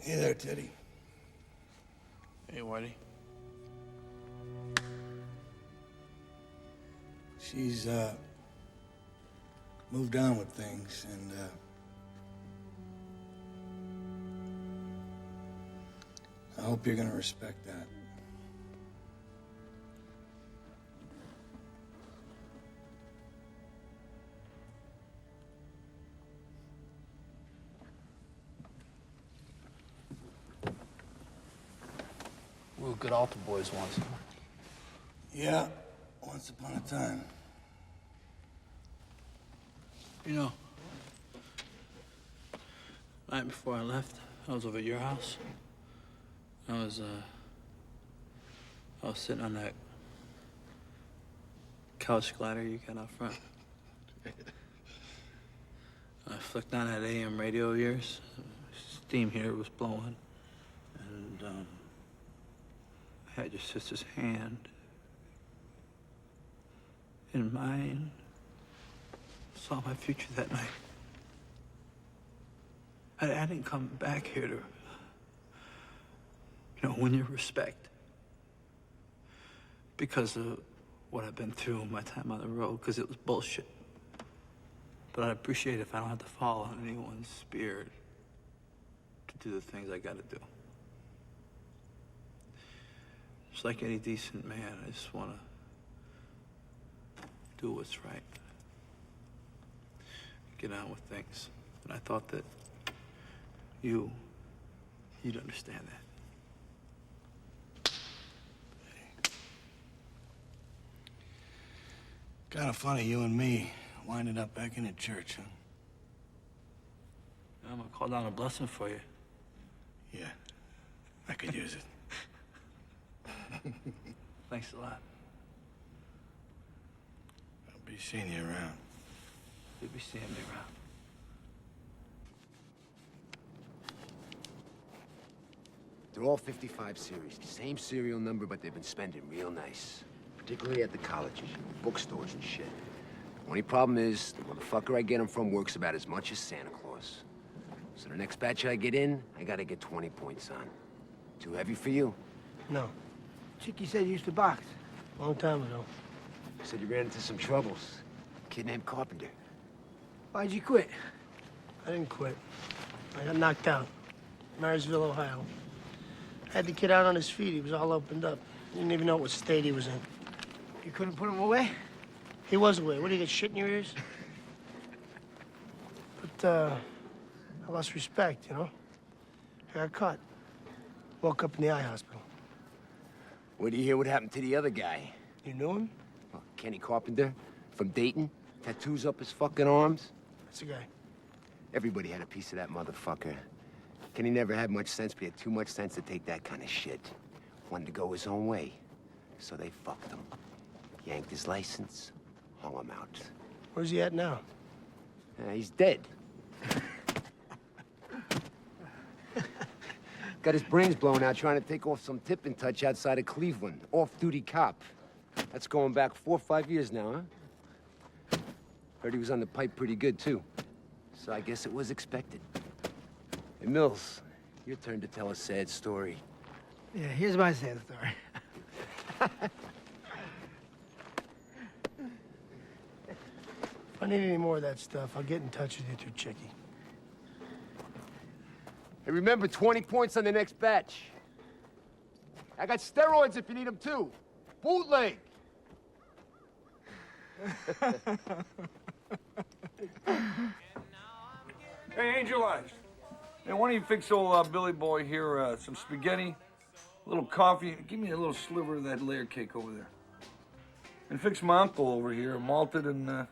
Hey there, Teddy. Hey, Whitey. She's, moved on with things, and, I hope you're gonna respect that. We were good altar boys once. Yeah, once upon a time. You know, the night before I left, I was over at your house. I was sitting on that couch glider you got out front. I flicked on that AM radio of yours. Steam heater was blowing. And, I had your sister's hand in mine. Saw my future that night. I didn't come back here to, you know, win your respect because of what I've been through in my time on the road, because it was bullshit. But I'd appreciate it if I don't have to fall on anyone's spear to do the things I gotta do. Just like any decent man, I just want to do what's right. Get on with things. And I thought that you'd understand that. Kind of funny, you and me winding up back in a church, huh? I'm gonna call down a blessing for you. Yeah, I could use it. Thanks a lot. I'll be seeing you around. You'll be seeing me around. They're all 55 series. Same serial number, but they've been spending real nice. Particularly at the colleges, bookstores and shit. The only problem is, the motherfucker I get them from works about as much as Santa Claus. So the next batch I get in, I gotta get 20 points on. Too heavy for you? No. Chicky said you used to box. Long time ago. Said you ran into some troubles. Kid named Carpenter. Why'd you quit? I didn't quit. I got knocked out. Marysville, Ohio. Had the kid out on his feet. He was all opened up. Didn't even know what state he was in. You couldn't put him away? He was away. What, do you get shit in your ears? But, I lost respect, you know? I got caught. Woke up in the eye hospital. Where do you hear what happened to the other guy? You knew him? Well, Kenny Carpenter from Dayton. Tattoos up his fucking arms. That's the guy. Everybody had a piece of that motherfucker. Kenny never had much sense, but he had too much sense to take that kind of shit. Wanted to go his own way. So they fucked him. Yanked his license, hung him out. Where's he at now? He's dead. Got his brains blown out trying to take off some tipping touch outside of Cleveland. Off-duty cop. That's going back 4 or 5 years now, huh? Heard he was on the pipe pretty good, too. So I guess it was expected. Hey, Mills, your turn to tell a sad story. Yeah, here's my sad story. If I need any more of that stuff, I'll get in touch with you through Chicky. Hey, remember, 20 points on the next batch. I got steroids if you need them, too. Bootleg. Hey, Angel Eyes. Hey, why don't you fix old Billy Boy here some spaghetti, a little coffee, give me a little sliver of that layer cake over there. And fix my uncle over here a malted and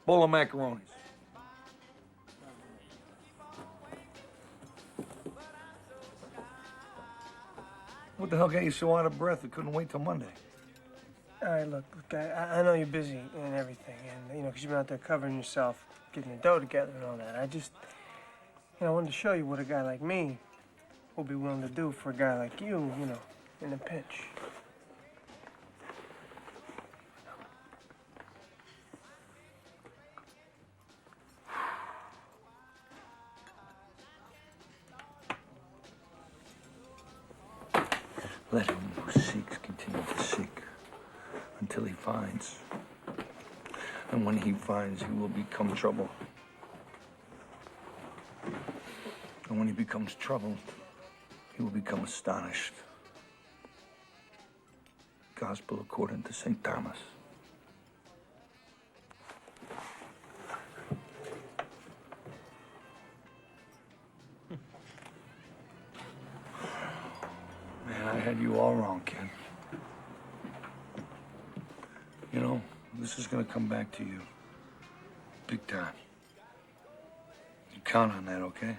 bowl of macaronis. What the hell got you so out of breath you couldn't wait till Monday? All right, look, I know you're busy and everything, and, you know, because you've been out there covering yourself, getting your dough together and all that. I just, you know, I wanted to show you what a guy like me will be willing to do for a guy like you know, in a pinch. Let him who seeks continue to seek until he finds. And when he finds, he will become trouble. And when he becomes troubled, he will become astonished. Gospel according to St. Thomas. Man, I had you all wrong, kid. You know, this is gonna come back to you. Big time. You count on that, okay?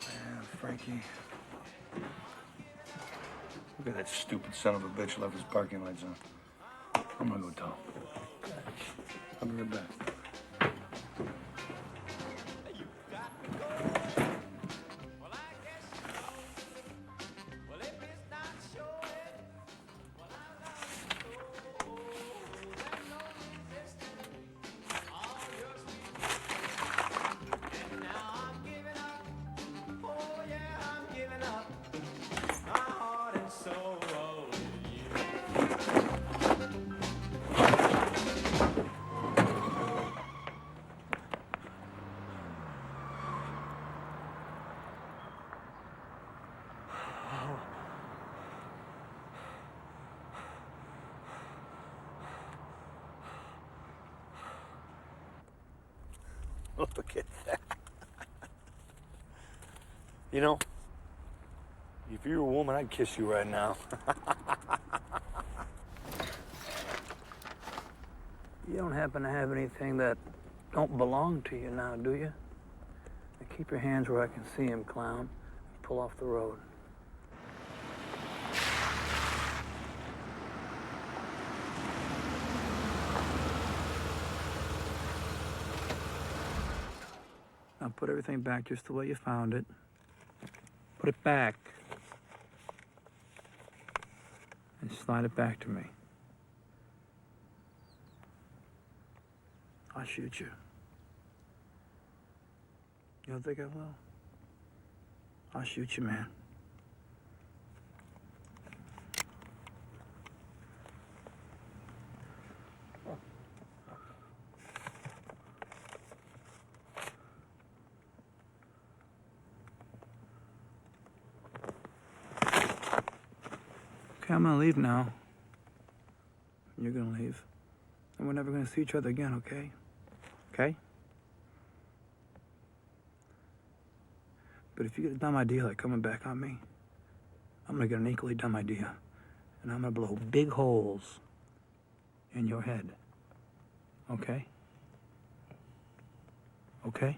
Man, Frankie. Look at that stupid son of a bitch left his parking lights on. I'm gonna go tell him. I'll be right back. Look at that. You know, if you were a woman, I'd kiss you right now. You don't happen to have anything that don't belong to you now, do you? Now keep your hands where I can see him, clown. Pull off the road. Now put everything back just the way you found it. Put it back. And slide it back to me. I'll shoot you. You don't think I will? I'll shoot you, man. Okay, I'm gonna leave now. You're gonna leave. And we're never gonna see each other again, okay? Okay? But if you get a dumb idea like coming back on me, I'm gonna get an equally dumb idea. And I'm gonna blow big holes in your head. Okay? Okay?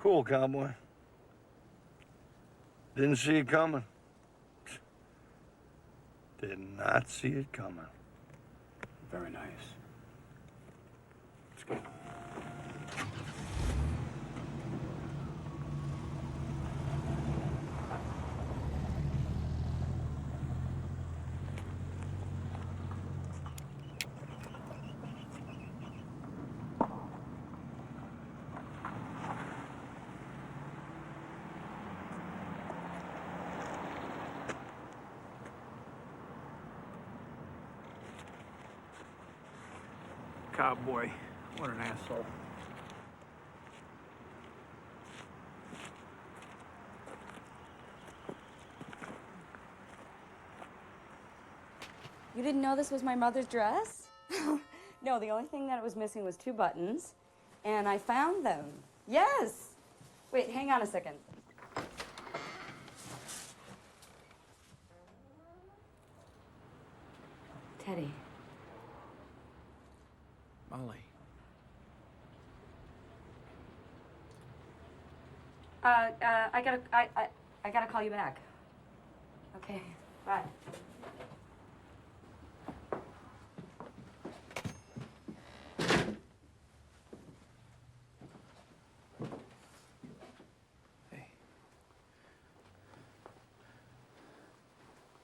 Cool, cowboy. Didn't see it coming. Did not see it coming. Very nice. Let's go. Cowboy, what an asshole. You didn't know this was my mother's dress? No, the only thing that it was missing was 2 buttons, and I found them. Yes! Wait, hang on a second. Teddy. Molly. I gotta call you back. Okay, bye.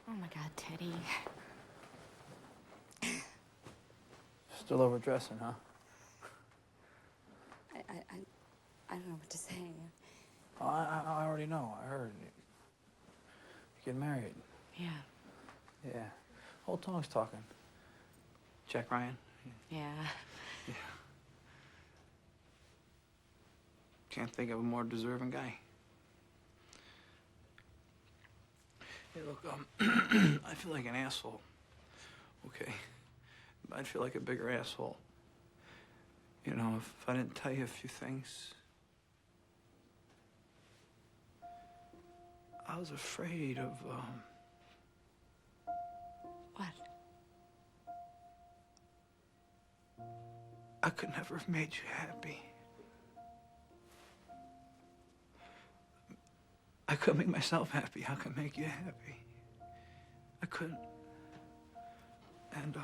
Oh my God, Teddy. Still overdressing, huh? I don't know what to say. Oh, I already know. I heard. You're getting married. Yeah. Yeah. Whole tongue's talking. Jack Ryan? Yeah. Yeah. Can't think of a more deserving guy. Hey, look, I feel like an asshole. Okay. I'd feel like a bigger asshole. You know, if I didn't tell you a few things. I was afraid of, What? I could never have made you happy. I couldn't make myself happy. How can I make you happy? I couldn't. And,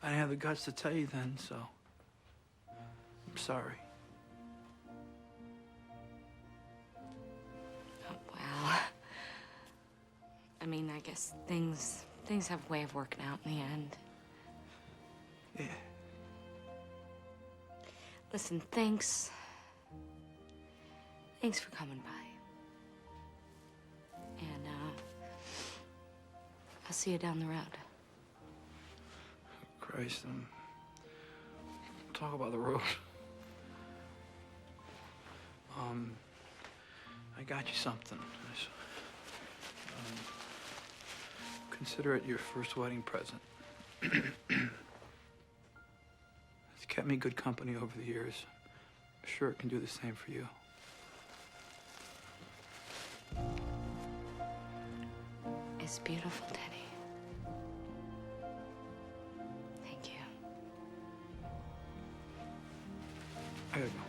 I didn't have the guts to tell you then, so I'm sorry. Well, I mean, I guess things have a way of working out in the end. Yeah. Listen, thanks for coming by. And, I'll see you down the road. Christ, talk about the road. I got you something. Consider it your first wedding present. It's kept me good company over the years. I'm sure it can do the same for you. It's beautiful, Teddy. Thank you. I gotta go.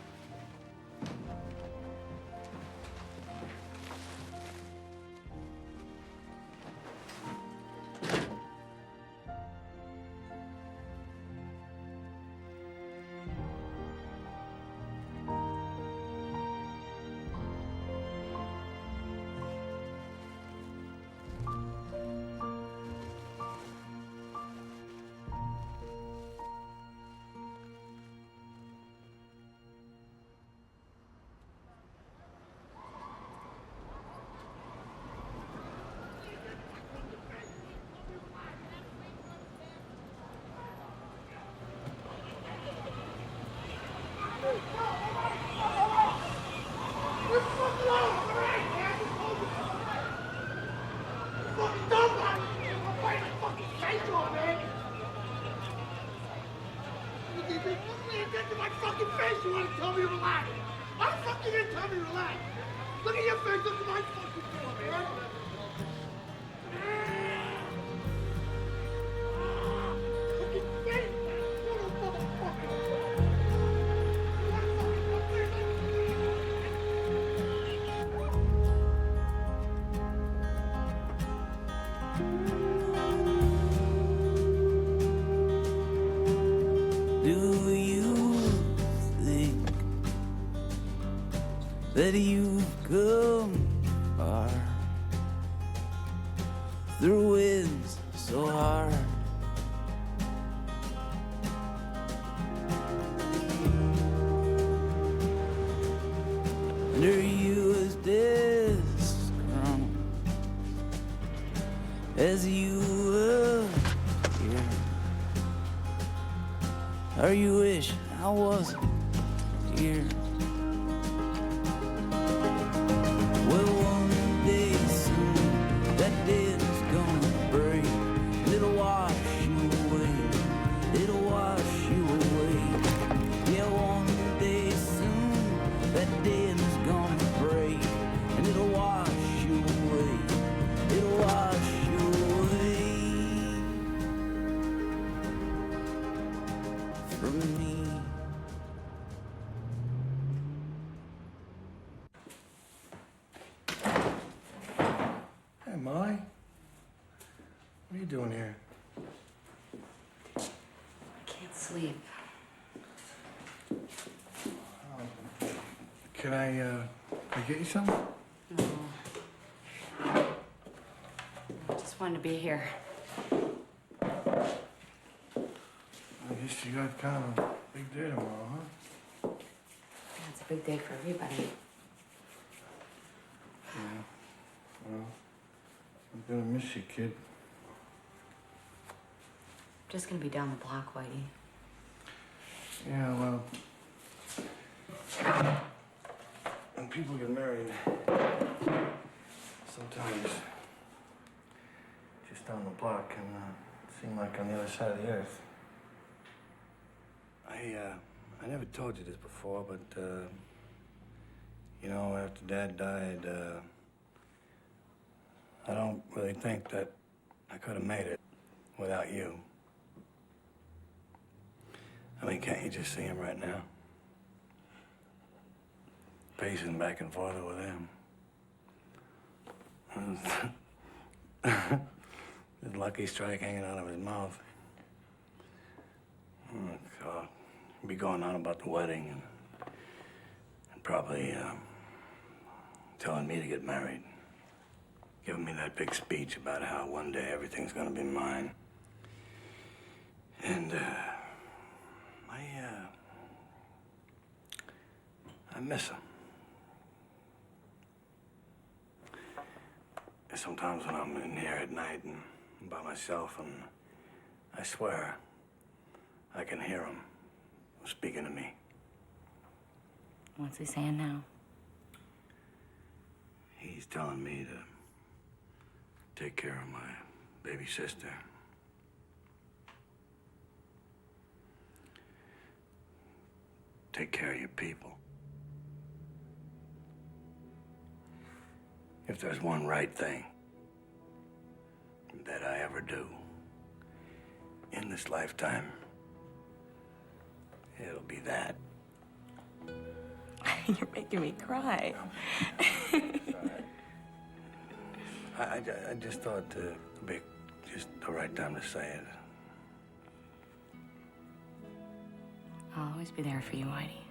You want to tell me to relax? How the fuck you gonna tell me to relax? Look at your face, look at my fucking face, man. Fucking face, man. You little motherfucker. You want to fucking come here? Do you think that you've come far through winds so hard? And are you as disgruntled as you were here? Or you wish I wasn't here? Well, one day soon, that day is gonna break, and it'll wash you away. It'll wash you away. Yeah, one day soon, that day is gonna break, and it'll wash you away. It'll wash you away from me. Hey, Molly. What are you doing here? I can't sleep. Can I get you something? No. I just wanted to be here. I guess you got kind of a big day tomorrow, huh? Yeah, it's a big day for everybody. Yeah. Well, I'm gonna miss you, kid. I'm just gonna be down the block, Whitey. Yeah, well, when people get married, sometimes just down the block can seem like on the other side of the earth. I never told you this before, but, you know, after Dad died, I don't really think that I could have made it without you. I mean, can't you just see him right now? Pacing back and forth over them. His lucky strike hanging out of his mouth. Oh, God. He'd be going on about the wedding and probably telling me to get married. Giving me that big speech about how one day everything's gonna be mine. And, I miss him. Sometimes when I'm in here at night and by myself, and I swear I can hear him speaking to me. What's he saying now? He's telling me to take care of my baby sister. Take care of your people. If there's one right thing that I ever do in this lifetime, it'll be that. You're making me cry. I just thought it'd be just the right time to say it. I'll always be there for you, Whitey.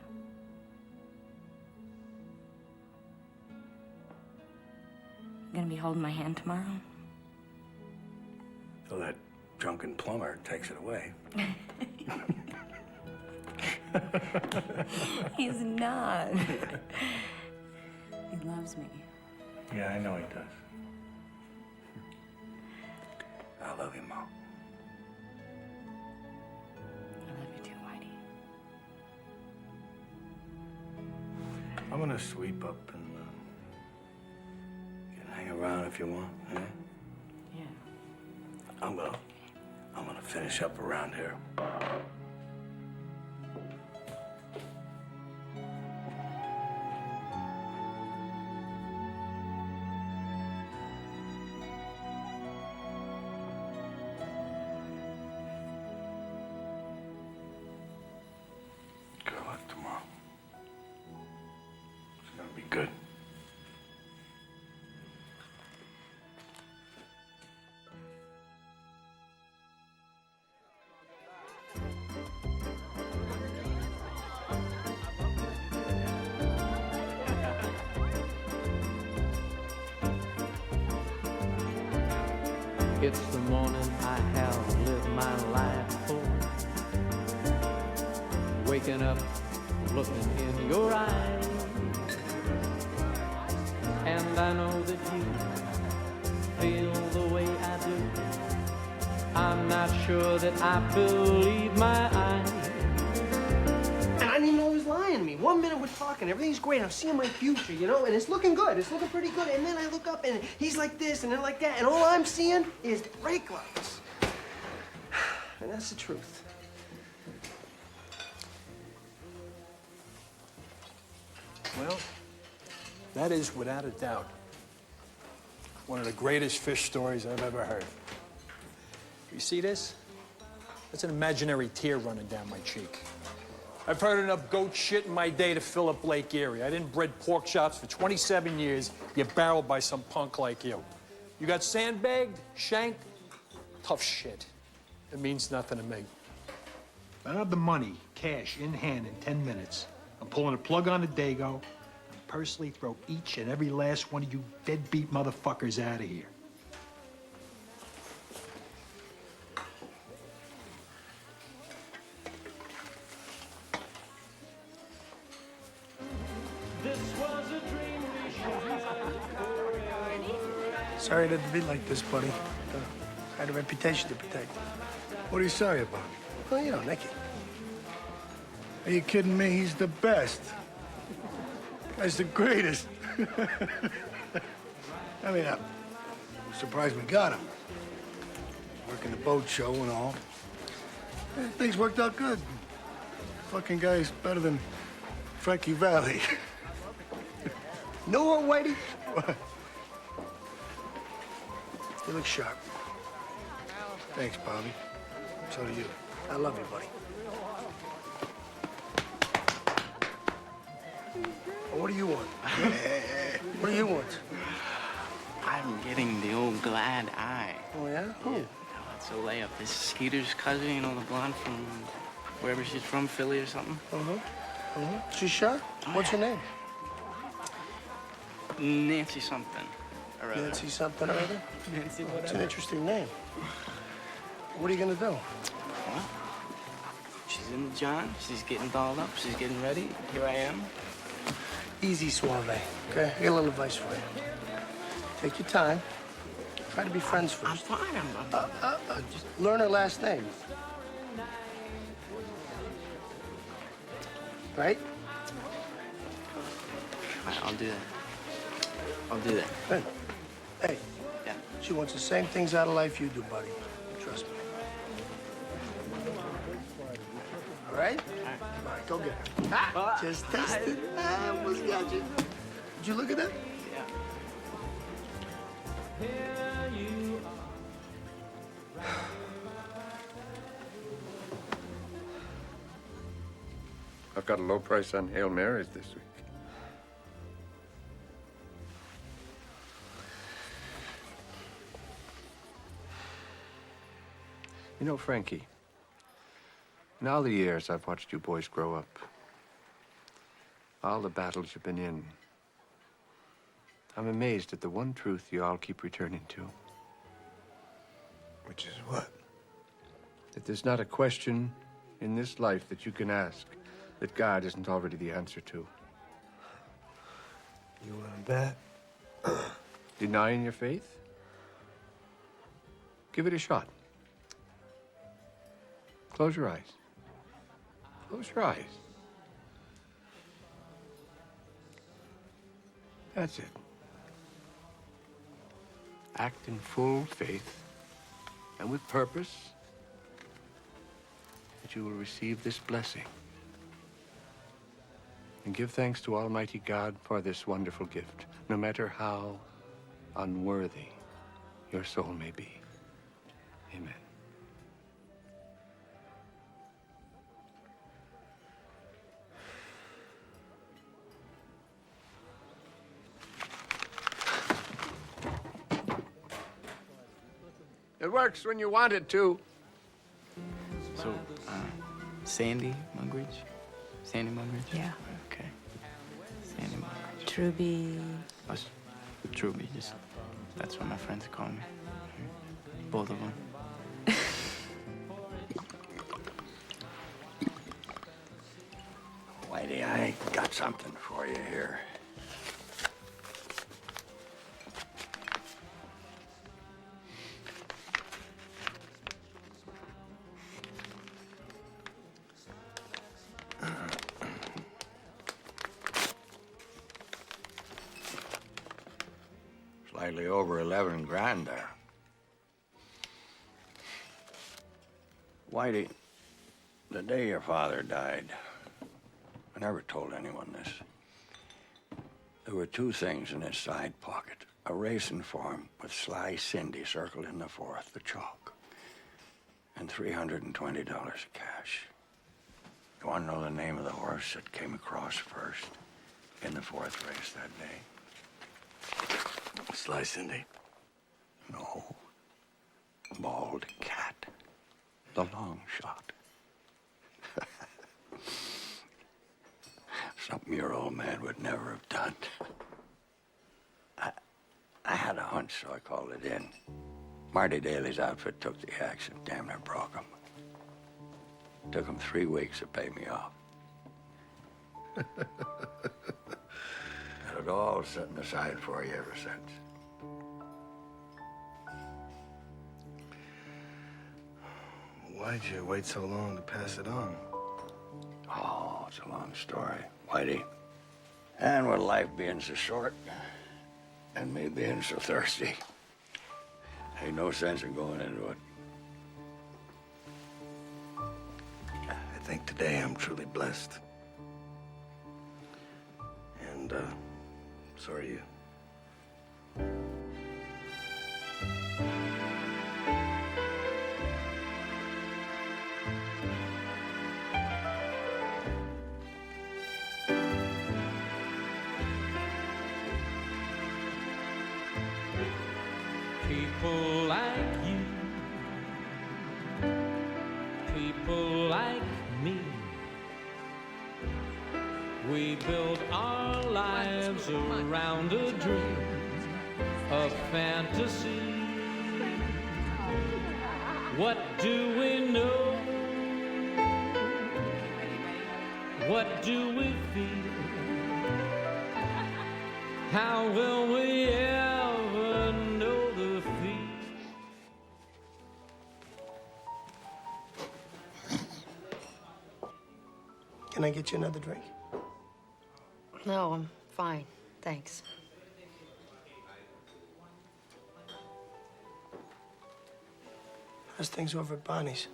You gonna be holding my hand tomorrow? So that drunken plumber takes it away. He's not. He loves me. Yeah, I know he does. I love you, Mom. I love you too, Whitey. I'm gonna sweep up and you can hang around if you want, eh? Yeah. I'm gonna finish up around here. Good luck tomorrow. It's gonna be good. It's the morning I have lived my life for. Waking up, looking in your eyes, and I know that you feel the way I do. I'm not sure that I believe my eyes. And I didn't know he was lying to me. 1 minute we're talking, everything's great. I'm seeing my future, you know, and it's looking good. It's looking pretty good. And then I look up and he's like this and then like that, and all I'm seeing is brake lights. And that's the truth. Well, that is, without a doubt, one of the greatest fish stories I've ever heard. You see this? That's an imaginary tear running down my cheek. I've heard enough goat shit in my day to fill up Lake Erie. I didn't bread pork chops for 27 years, get barreled by some punk like you. You got sandbagged, shanked, tough shit. It means nothing to me. If I have the money, cash, in hand in 10 minutes, I'm pulling a plug on the Dago and personally throw each and every last one of you deadbeat motherfuckers out of here. Sorry to be like this, buddy. I had a reputation to protect. What are you sorry about? Well, you know, Nicky. Are you kidding me? He's the best. Guy's the greatest. I mean, I'm surprised we got him. Working the boat show and all. Things worked out good. Fucking guy's better than Frankie Valli. Know what, Whitey? What? You look sharp. Thanks, Bobby. So do you. I love you, buddy. Well, what do you want? What do you want? I'm getting the old glad eye. Oh, yeah? Who? Yeah. It's a layup. This Skeeter's cousin, you know, the blonde from wherever she's from, Philly or something. She's sharp? What's her name? Nancy something or other. Nancy something or other? Nancy whatever. It's an interesting name. What are you gonna do? Well, she's in the John. She's getting dolled up. She's getting ready. Here I am. Easy, Suave. Okay? I got a little advice for you. Take your time. Try to be friends first. I'm fine. Just learn her last name. Right? All right, I'll do that. I'll do that. Good. Hey. Yeah. She wants the same things out of life you do, buddy. Trust me. All right? All right, go get her. Ah, just tested. I almost got you. Did you look at that? I've got a low price on Hail Marys this week. You know, Frankie, in all the years I've watched you boys grow up, all the battles you've been in, I'm amazed at the one truth you all keep returning to. Which is what? That there's not a question in this life that you can ask that God isn't already the answer to. You want to bet? Denying your faith? Give it a shot. Close your eyes. Close your eyes. That's it. Act in full faith and with purpose that you will receive this blessing. And give thanks to Almighty God for this wonderful gift, no matter how unworthy your soul may be. Amen. It works when you want it to. So, Sandy Mugridge? Sandy Mugridge? Yeah. Okay. Sandy Mugridge. Truby. Us, Truby, just, that's what my friends call me. Both of them. Whitey, I got something for you here. Slightly over 11 grand there. Whitey, the day your father died, I never told anyone this. There were two things in his side pocket. A racing form with Sly Cindy circled in the fourth, the chalk, and $320 cash. You want to know the name of the horse that came across first in the fourth race that day? Sly Cindy? No. Bald Cat. The long shot. Something your old man would never have done. I had a hunch, so I called it in. Marty Daly's outfit took the axe and damn near broke him. Took him 3 weeks to pay me off. Had it all setting aside for you ever since. Why'd you wait so long to pass it on? Oh, it's a long story, Whitey. And with life being so short, and me being so thirsty, ain't no sense in going into it. I think today I'm truly blessed. And, so are you. People like you, people like me, we build our lives around a dream, a fantasy. What do we know? What do we feel? How will we ever know the feel? Can I get you another drink? No, I'm fine. Thanks. How's things over at Bonnie's?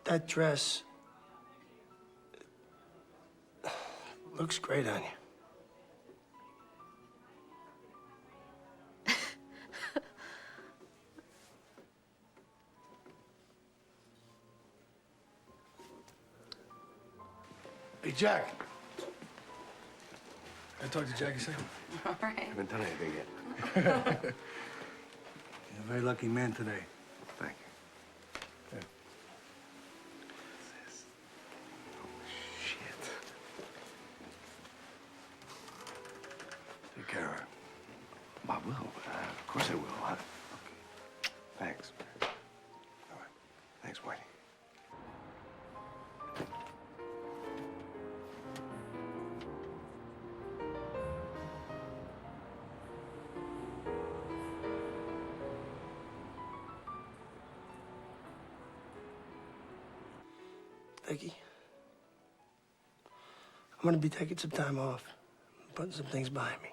That dress looks great on you. Hey, Jack. Can I talk to Jack a second? All right. Haven't done anything yet. You're a very lucky man today. Thank you. Yeah. Shit. Take care of her. I will. Of course I will. Okay. Thanks. All right. Thanks, Whitey. Vicky, I'm gonna be taking some time off, putting some things behind me.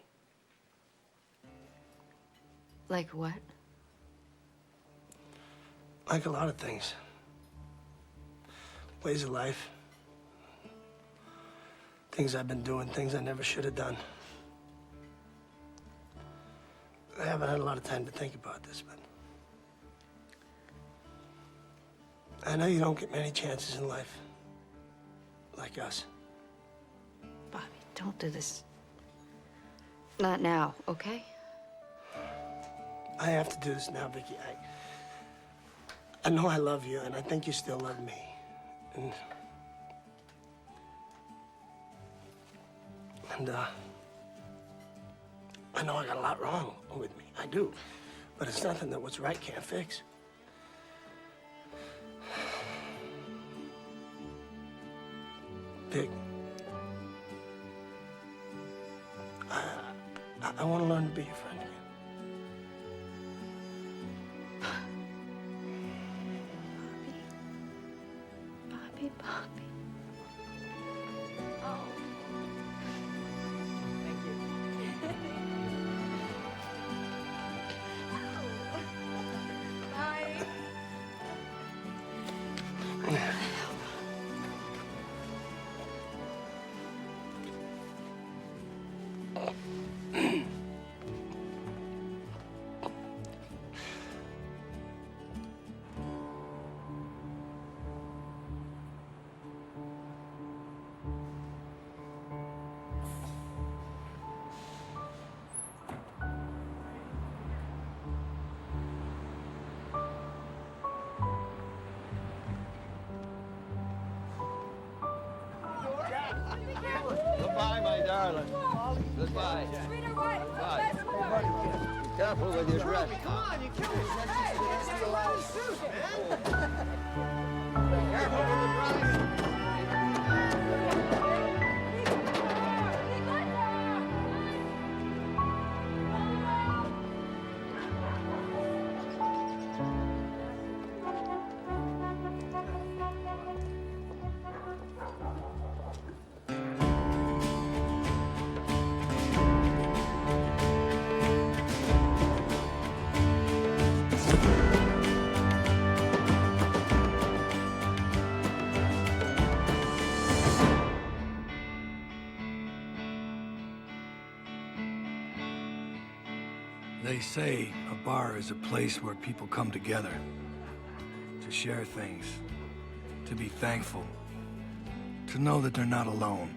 Like what? Like a lot of things. Ways of life. Things I've been doing, things I never should have done. I haven't had a lot of time to think about this, but I know you don't get many chances in life like us. Bobby, don't do this. Not now, okay? I have to do this now, Vicky. I know I love you, and I think you still love me. And I know I got a lot wrong with me. I do. But it's nothing that what's right can't fix. Vic, I want to learn to be your friend again. Bobby. Oh. Thank you. Bye. Goodbye, my darling. Goodbye. Goodbye. Be careful with your dress. Come on, you killed me. Steal out suit, man. Be careful with the driving. They say a bar is a place where people come together to share things, to be thankful, to know that they're not alone.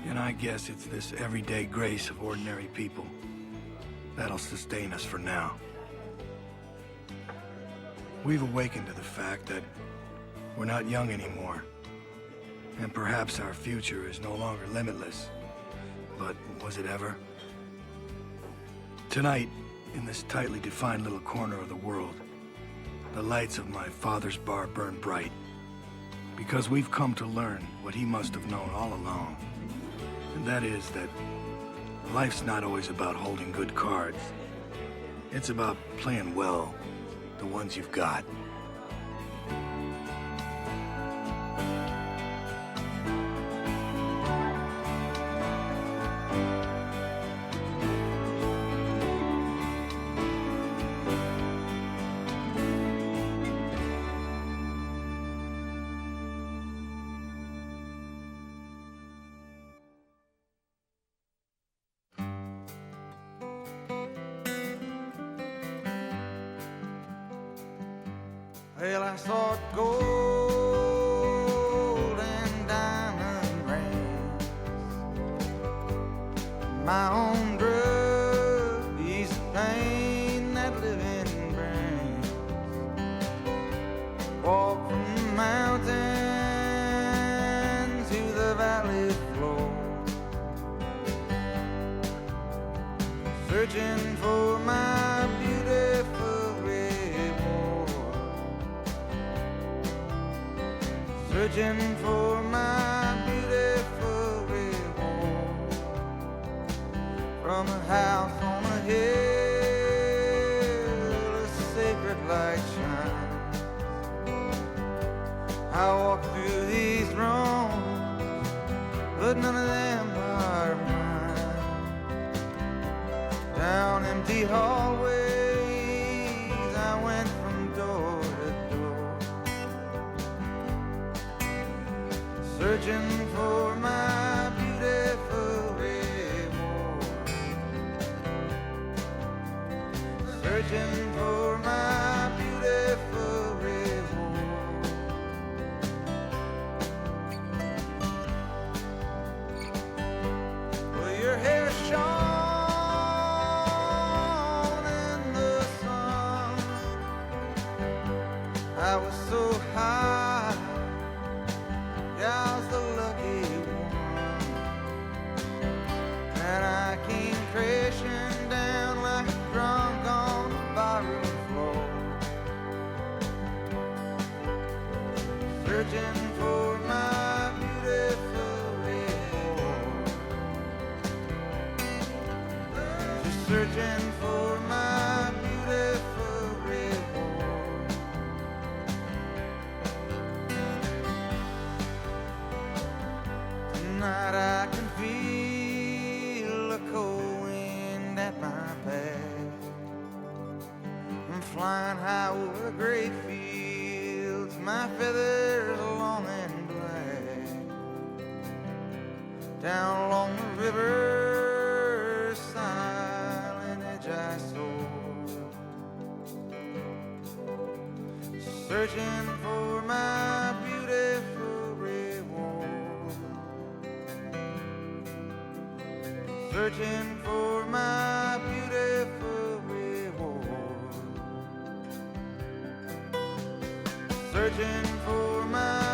And I guess it's this everyday grace of ordinary people that'll sustain us for now. We've awakened to the fact that we're not young anymore, and perhaps our future is no longer limitless. But was it ever? Tonight, in this tightly defined little corner of the world, the lights of my father's bar burn bright, because we've come to learn what he must have known all along. And that is that life's not always about holding good cards. It's about playing well the ones you've got. Well, I thought gold and diamond rings, my own drug, ease the pain that living brings. Walk from the mountain to the valley floor, searching for my beautiful reward. Searching for my beautiful reward. From a house on a hill, a sacred light shines. I walk through these rooms, but none of them are mine. Down empty hallways, I went from door to door, searching for my beautiful reward. Searching for my beautiful reward. Well, your hair shone I was so high. Yeah, I was the lucky one. And I came crashing down like a drunk on the barroom floor, searching for my beautiful reward. Just searching for my beautiful reward. Tonight I can feel a cold wind at my back. I'm flying high over the great fields, my feathers long and black. Down along the river, silent edge I soar, searching for my beautiful reward. Searching for my beautiful reward. Searching for my